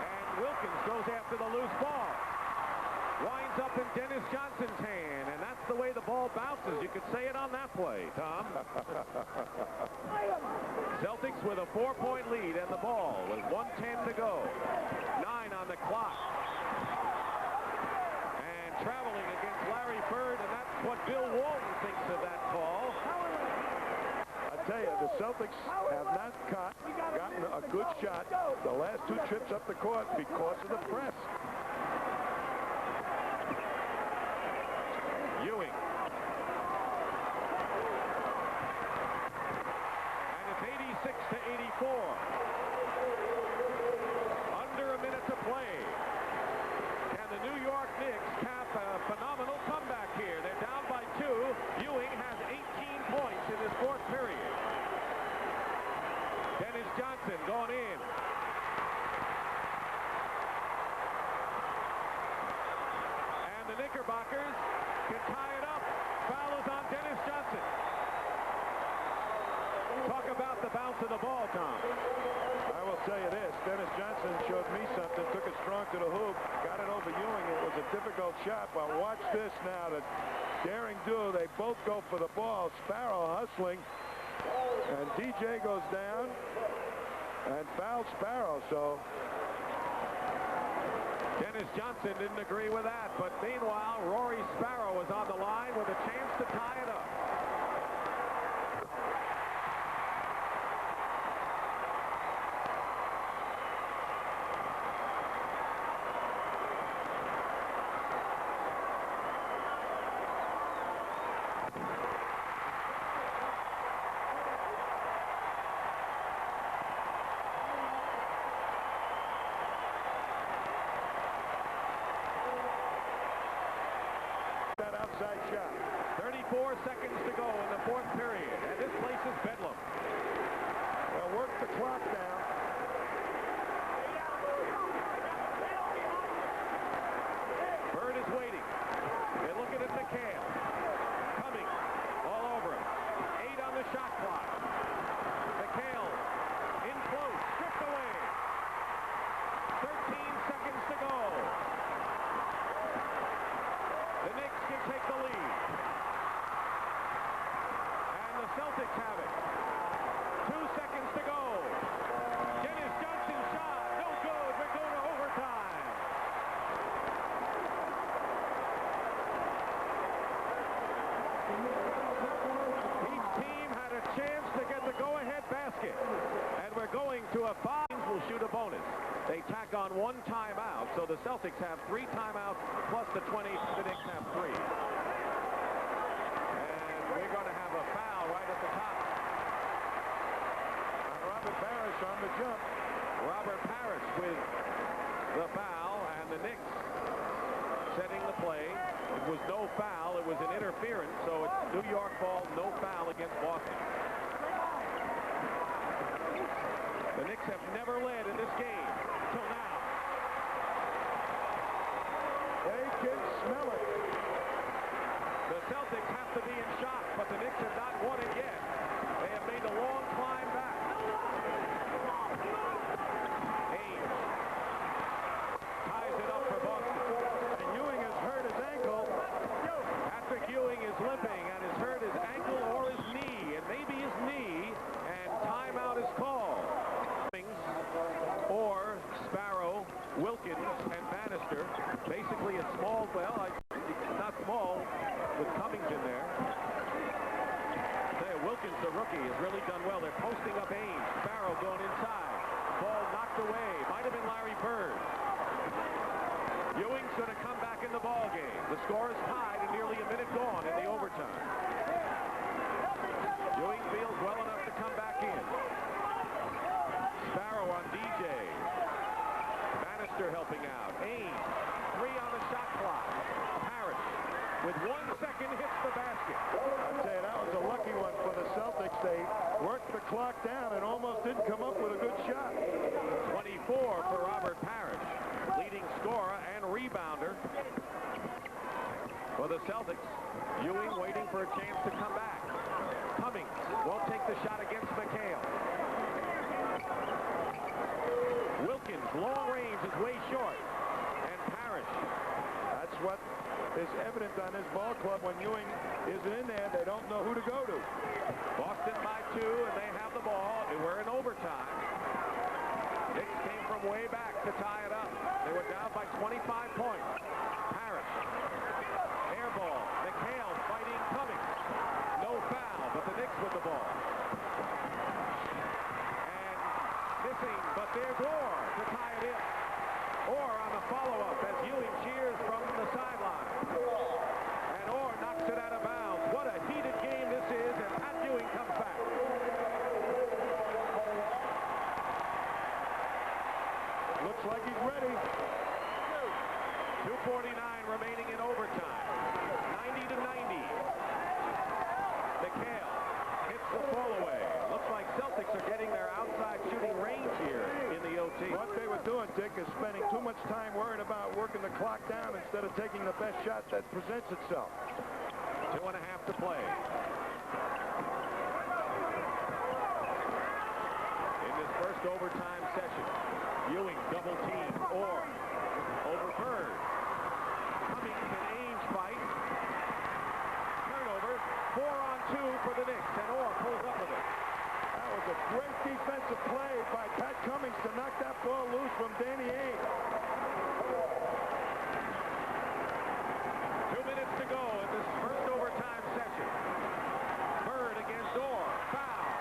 And Wilkins goes after the loose ball. Winds up in Dennis Johnson's hand, and that's the way the ball bounces. You could say it on that play, Tom. Celtics with a 4-point lead and the ball with 1:10 to go. 9 on the clock. And traveling against Larry Bird, and that's what Bill Walton thinks of that call. I tell you, the Celtics have not gotten a good shot the last 2 trips up the court because of the press. Ewing. And it's 86-84. Under a minute to play. Can the New York Knicks cap a phenomenal comeback here? They're down by 2. Ewing has 18 points in this 4th period. Dennis Johnson going in. And the Knickerbockers can tie it up. Foul is on Dennis Johnson. Talk about the bounce of the ball, Tom. I will tell you this. Dennis Johnson showed me something. Took it strong to the hoop. Got it over Ewing. It was a difficult shot. But watch this now. The daring duo. They both go for the ball. Sparrow hustling. And DJ goes down and fouls Sparrow. So Dennis Johnson didn't agree with that, but meanwhile, Rory Sparrow is on the line with a chance to tie it up. outside shot. 34 seconds to go in the 4th period, and this place is bedlam. They'll work the clock down. Bird is waiting. They're looking at McHale. Coming all over him. 8 on the shot clock. McHale in close, stripped away. 13 seconds to go. The Knicks can take the lead. And the Celtics have it. 2 seconds to go. Dennis Johnson's shot. No good. We're going to overtime. Each team had a chance to get the go-ahead basket. And we're going to a 5. Will shoot a bonus. They tack on 1 timeout, so the Celtics have 3 timeouts plus the 20. The Knicks have 3. And we're going to have a foul right at the top. Robert Parrish on the jump. Robert Parrish with the foul, and the Knicks setting the play. It was no foul. It was an interference, so it's New York ball, no foul against Boston. The Knicks have never led in this game till now. They can smell it. The Celtics have to be in shock, but the Knicks have not won it yet. They have made a long climb back. Hayes ties it up for Boston. And Ewing has hurt his ankle. Patrick Ewing is limping and has hurt his ankle or his knee, and maybe his knee, and timeout is called. Or Sparrow, Wilkins, and Bannister. Basically a small, well, not small, with Cummings in there. Wilkins, the rookie, has really done well. They're posting up Ames. Sparrow going inside. Ball knocked away. Might have been Larry Bird. Ewing's going to come back in the ball game. The score is tied and nearly a minute gone in the overtime. Ewing feels well enough to come back in. Sparrow on DJ. Bannister helping out. Ames, 3 on the shot clock. Parrish, with 1 second, hits the basket. I'd say that was a lucky one for the Celtics. They worked the clock down and almost didn't come up with a good shot. 24 for Robert Parrish, leading leading scorer and rebounder for the Celtics. Ewing waiting for a chance to come back. Cummings won't take the shot against McHale. Wilkins, long range, is way short. And Parrish. That's what is evident on this ball club. When Ewing isn't in there, they don't know who to go to. Boston by 2, and they have the ball. We're in overtime. Knicks came from way back to tie it up. They were down by 25 points. Parrish. Air ball. McHale fighting Cummings. No foul, but the Knicks with the ball. And missing, but there's Orr to tie it in. Orr on the follow-up as Ewing cheers from the sideline. And Orr knocks it out of bounds. What a heated game this is, and Pat Ewing comes back. Looks like he's ready. 2:49 remaining in overtime. 90-90. McHale hits the fall away. Looks like Celtics are getting their outside shooting range here in the OT. What they were doing, Dick, is spending too much time worrying about working the clock down instead of taking the best shot that presents itself. 2.5 to play. In this first overtime session, Ewing double team Orr over Bird. Cummings and Ainge fight. Turnover. 4-on-2 for the Knicks, and Orr pulls up with it. That was a great defensive play by Pat Cummings to knock that ball loose from Danny Ainge. 2 minutes to go in this first overtime session. Bird against Orr. Foul.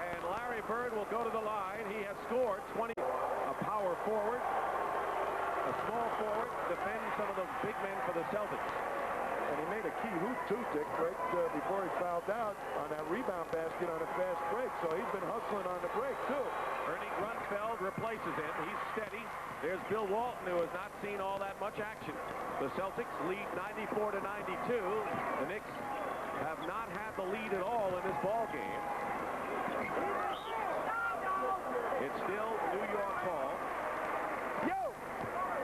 And Larry Bird will go to the line. He has scored 20. A power forward. A small forward defends some of the big men for the Celtics. And he made a key hoop, too, Dick, right before he fouled out on that rebound basket on a fast break. So he's been hustling on the break, too. Ernie Grunfeld replaces him. He's steady. There's Bill Walton, who has not seen all that much action. The Celtics lead 94-92. The Knicks have not had the lead at all in this ball game. It's still New York ball.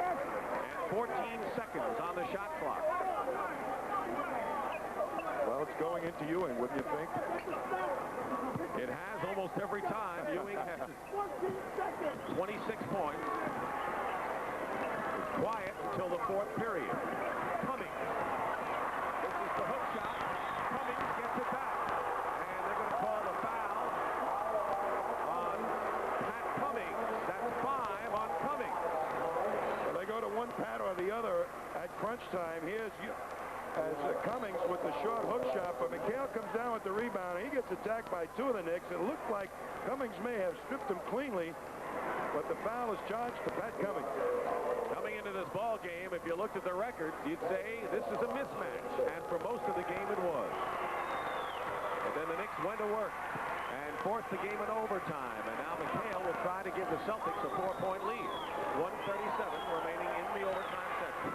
And 14 seconds on the shot clock. Well, it's going into Ewing, wouldn't you think? It has almost every time. Ewing has 26 points. It's quiet until the fourth period. Cummings. This is the hook shot. Cummings gets it back. And they're going to call the foul on Pat Cummings. That's 5 on Cummings. Well, they go to one Pat or the other at crunch time. Here's Cummings with the short hook shot, but McHale comes down with the rebound. He gets attacked by 2 of the Knicks. It looked like Cummings may have stripped him cleanly, but the foul is charged to Pat Cummings. Coming into this ball game, if you looked at the record, you'd say this is a mismatch, and for most of the game it was. But then the Knicks went to work and forced the game in overtime, and now McHale will try to give the Celtics a 4-point lead. 1:37 remaining in the overtime section.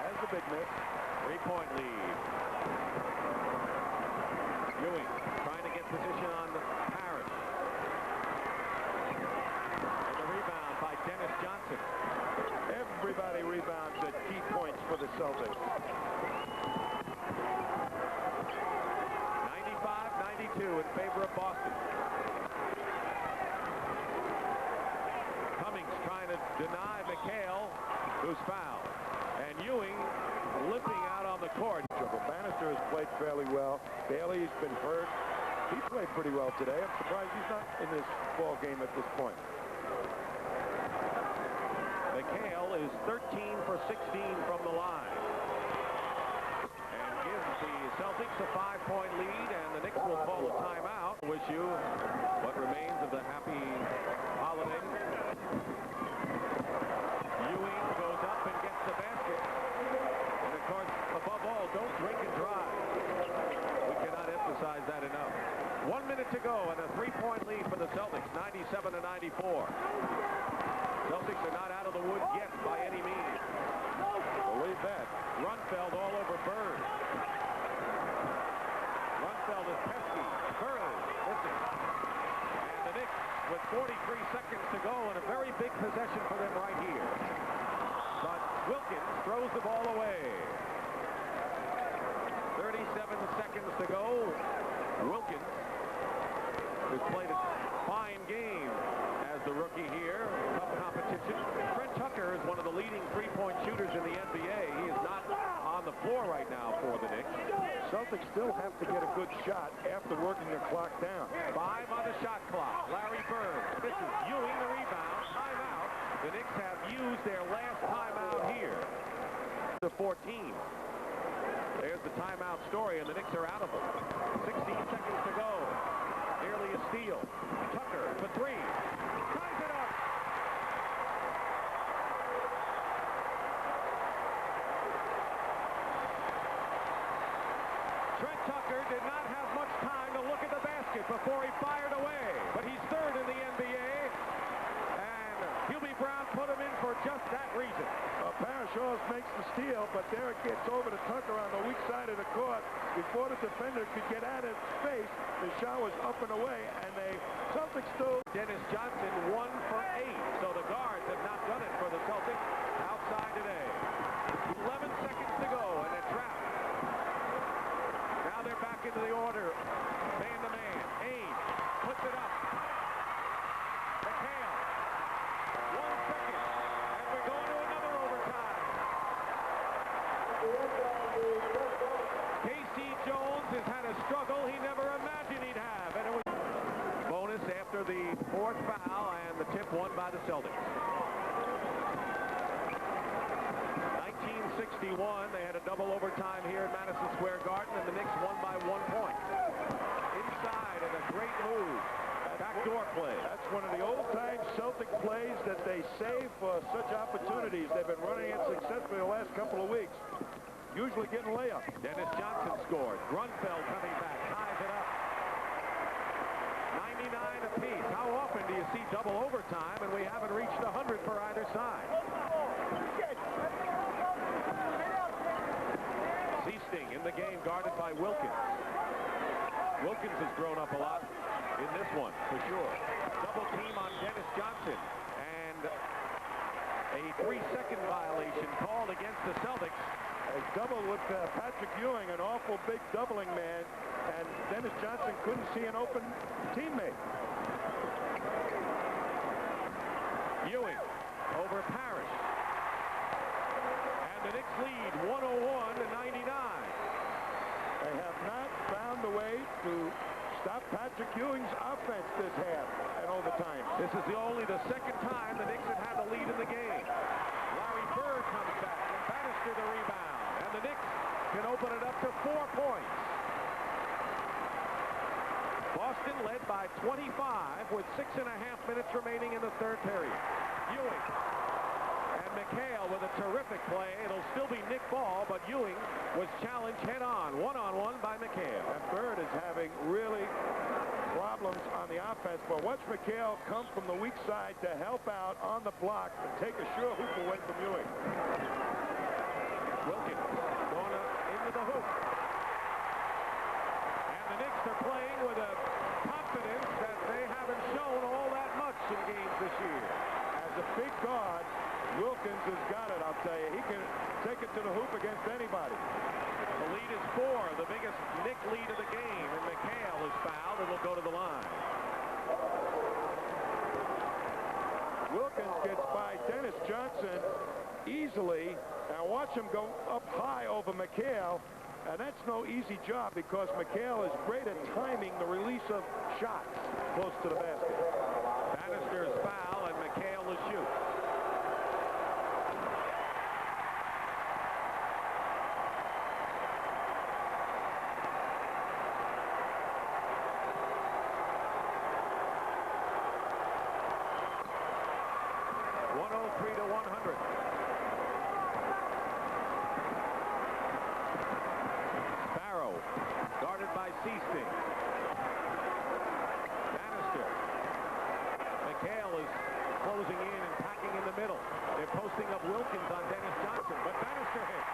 As the big miss. 3-point lead. Ewing trying to get position on Parrish. And the rebound by Dennis Johnson. Everybody rebounds at key points for the Celtics. 95-92 in favor of Boston. Cummings trying to deny McHale, who's fouled. And Ewing limping out on the court. Bannister has played fairly well. Bailey's been hurt. He played pretty well today. I'm surprised he's not in this ball game at this point. McHale is 13 for 16 from the line. And gives the Celtics a 5-point lead, and the Knicks will call a timeout. Wish you what remains of the happy holiday. Ewing goes up and gets the basket. And of course, above all, don't drink and drive. We cannot emphasize that enough. 1 minute to go and a 3-point lead for the Celtics, 97-94. Celtics are not out of the woods yet by any means. Believe that. Grunfeld all over Bird. Grunfeld is pesky. Bird missing. And the Knicks with 43 seconds to go and a very big possession for them right here. leading three-point shooters in the NBA. He is not on the floor right now for the Knicks. Celtics still have to get a good shot after working the clock down. 5 on the shot clock. Larry Bird misses. Ewing the rebound. Timeout. The Knicks have used their last timeout here. To 14. There's the timeout story, and the Knicks are out of it. 16 seconds to go. Nearly a steal. Tucker for 3. Ties it up. Trent Tucker did not have much time to look at the basket before he fired away. But he's third in the NBA. And Hubie Brown put him in for just that reason. Parashaw's makes the steal, but Derek gets over to Tucker on the weak side of the court. Before the defender could get out of space, the shot was up and away, and the Celtics still... Dennis Johnson 1 for 8. So the guards have not done it for the Celtics outside today. 11 seconds to go, and they're trapped. Now they're back into the order. Man-to-man. Ames puts it up. McHale. 1 second. And we're going to another overtime. K.C. Jones has had a struggle he never imagined he'd have. And it was bonus after the 4th foul and the tip won by the Celtics. 1961, they had a double overtime here at Madison Square Garden, and the Knicks won by 1 point. Inside, and a great move. Backdoor play. That's one of the old-time Celtic plays that they save for such opportunities. They've been running it successfully the last couple of weeks. Usually getting layups. Dennis Johnson scored. Grunfeld coming back, ties it up. 99 apiece. How often do you see double overtime, and we haven't reached 100 for either side? Seasting in the game, guarded by Wilkins. Wilkins has grown up a lot in this one, for sure. Double team on Dennis Johnson, and a 3-second violation called against the Celtics. A double with Patrick Ewing, an awful big doubling man, and Dennis Johnson couldn't see an open teammate. Ewing over Parrish. And the Knicks lead 101-99. They have not found a way to stop Patrick Ewing's offense this half and overtime. This is only the second time the Knicks have had the lead in the game. Larry Bird comes back, and Bannister the rebound. And the Knicks can open it up to 4 points. Boston led by 25 with 6.5 minutes remaining in the 3rd period. Ewing and McHale with a terrific play. It'll still be Nick Ball, but Ewing was challenged head-on, one-on-one by McHale. And Bird is having really problems on the offense, but watch McHale come from the weak side to help out on the block and take a sure hoop away from Ewing. Wilkins going into the hoop. And the Knicks are playing with a confidence that they haven't shown all that much in games this year. As a big guard, Wilkins has got it, I'll tell you. He can take it to the hoop against anybody. The lead is 4, the biggest Knick lead of the game, and McHale is fouled and will go to the line. Wilkins gets by Dennis Johnson easily. Now watch him go up high over McHale, and that's no easy job because McHale is great at timing the release of shots close to the basket. Bannister's foul, and McHale will shoot. Seasting. Bannister. McHale is closing in and packing in the middle. They're posting up Wilkins on Dennis Johnson, but Bannister hits.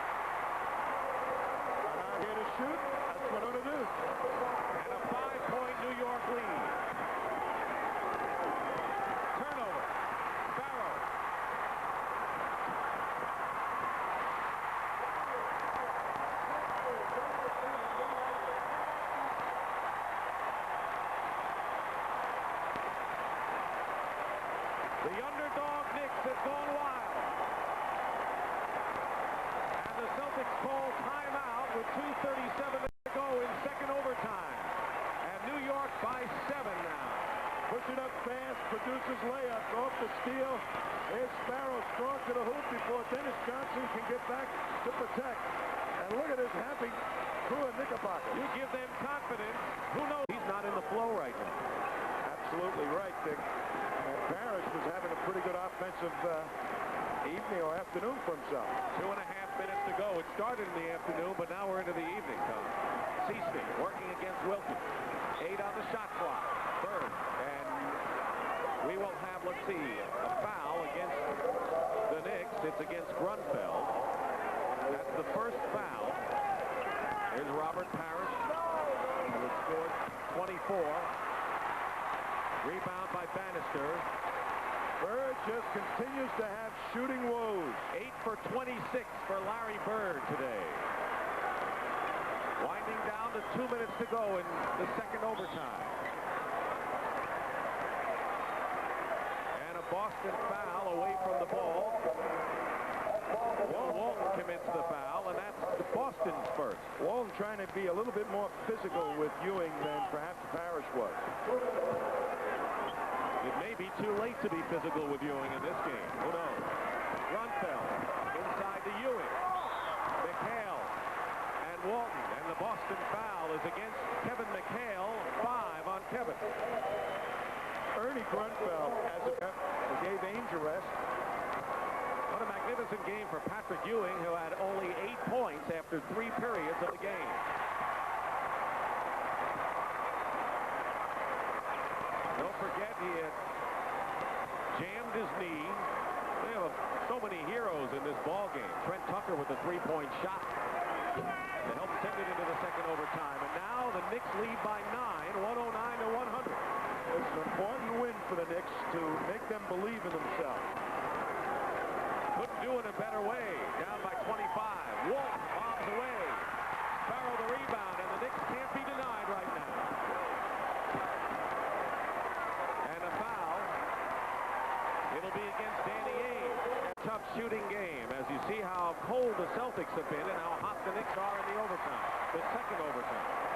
Now here to shoot. That's what it'll do. And a 5-point New York lead. Turnover. Barrow. The underdog Knicks have gone wild. call timeout with 2:37 to go in second overtime. And New York by 7 now. Pushing up fast, produces layups off the steal. Here's Sparrow strong to the hoop before Dennis Johnson can get back to protect. And look at his happy crew of Knickerbocker. You give them confidence. Who knows? He's not in the flow right now. Absolutely right, Dick. And Parrish was having a pretty good offensive evening or afternoon for himself. 2.5 minutes to go. It started in the afternoon, but now we're into the evening, Tom. Seaston working against Wilkins. 8 on the shot clock. Bird. And we will have, let's see, a foul against the Knicks. It's against Grunfeld. That's the first foul. Here's Robert Parrish, who has scored 24. Rebound by Bannister. Bird just continues to have shooting woes. 8 for 26 for Larry Bird today. Winding down to 2 minutes to go in the second overtime. And a Boston foul away from the ball. Walton commits the foul, and that's Boston's first. Walton trying to be a little bit more physical with Ewing than perhaps Parrish was. It may be too late to be physical with Ewing in this game. Who knows? Grunfeld inside to Ewing. McHale and Walton. And the Boston foul is against Kevin McHale. 5 on Kevin. Ernie Grunfeld gave Ainge a rest. What a magnificent game for Patrick Ewing, who had only 8 points after 3 periods of the game. Don't forget, he had jammed his knee. They have so many heroes in this ball game. Trent Tucker with the 3-point shot to help send it into the second overtime. And now the Knicks lead by 9, 109 to 100. It's an important win for the Knicks to make them believe in themselves. Couldn't do it a better way. Down by 25. Walton bombs away. Sparrow the rebound, and the Knicks can't be denied right now. And a foul. It'll be against Danny Ainge. A tough shooting game as you see how cold the Celtics have been and how hot the Knicks are in the overtime. The second overtime.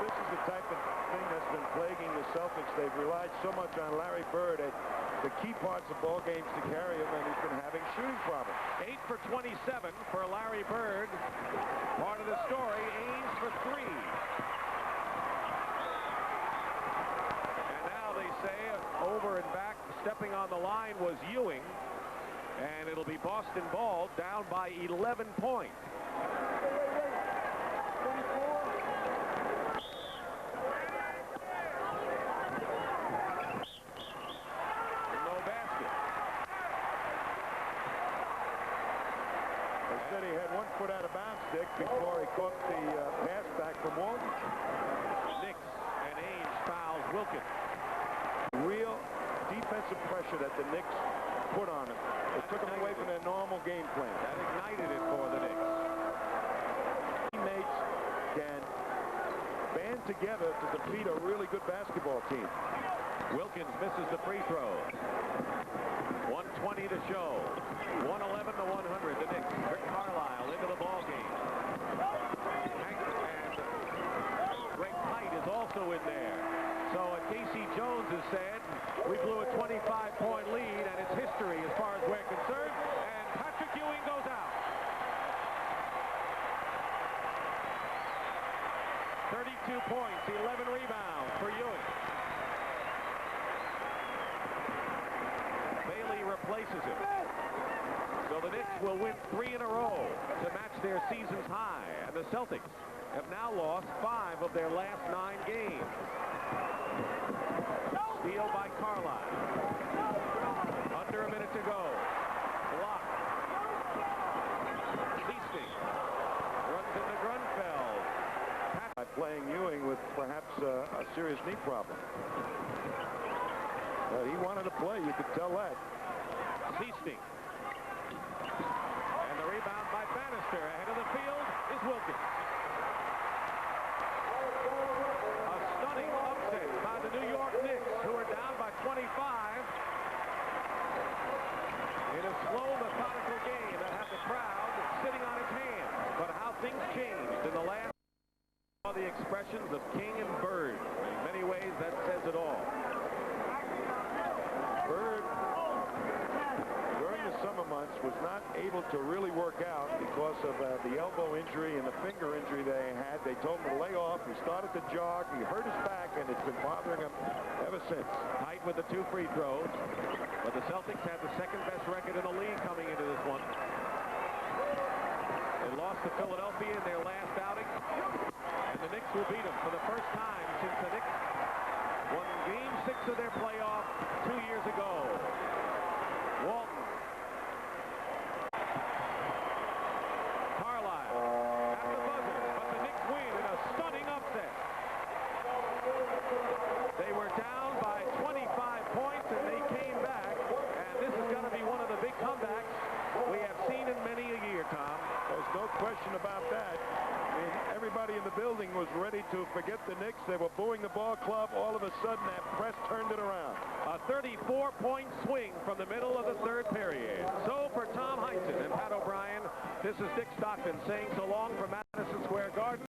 This is the type of thing that's been plaguing the Celtics. They've relied so much on Larry Bird at the key parts of ball games to carry him, and he's been having shooting problems. 8 for 27 for Larry Bird. Part of the story, Ainge for 3. And now they say over and back, stepping on the line was Ewing. And it'll be Boston ball down by 11 points. He had 1 foot out of bounds, Dick, before he caught the pass back from Walton. Knicks and Ainge fouls Wilkins. Real defensive pressure that the Knicks put on him. It took them away from their normal game plan. That ignited it for the Knicks. Teammates can band together to defeat a really good basketball team. Wilkins misses the free throw. 120 to show. 111 to 100. The Knicks. Rick Carlisle into the ball game. And Greg Knight is also in there. So Casey Jones has said, we blew a 25-point lead, and it's history as far as we're concerned. And Patrick Ewing goes out. 32 points, 11 rebounds for Ewing. Bailey replaces him. So the Knicks will win 3 in a row to match their season's high. And the Celtics have now lost 5 of their last 9 games. Steal by Carlisle. Under a minute to go. Block. Seaston runs into Grunfeld. Playing Ewing with perhaps a serious knee problem. He wanted to play, you could tell that. Seaston. And the rebound by Bannister. Ahead of the field is Wilkins. A stunning upset by the New York Knicks, who are down by 25 in a slow, methodical game that had the crowd expressions of King and Bird. In many ways, that says it all. Bird, during the summer months, was not able to really work out because of the elbow injury and the finger injury they had. They told him to lay off. He started to jog. He hurt his back, and it's been bothering him ever since. Tight with the 2 free throws. But the Celtics had the second-best record in the league coming into this one. They lost to Philadelphia in their last outing. And the Knicks will beat them for the first time since the Knicks won Game 6 of their playoff 2 years ago. Walton. Carlisle at the buzzer, but the Knicks win in a stunning upset. They were down by 25 points, and they came back. And this is going to be one of the big comebacks we have seen in many a year, Tom. There's no question about that. I mean, everybody in the building was ready to forget the Knicks. They were booing the ball club. All of a sudden, that press turned it around. A 34-point swing from the middle of the third period. So for Tom Heinsohn and Pat O'Brien, this is Dick Stockton saying so long from Madison Square Garden.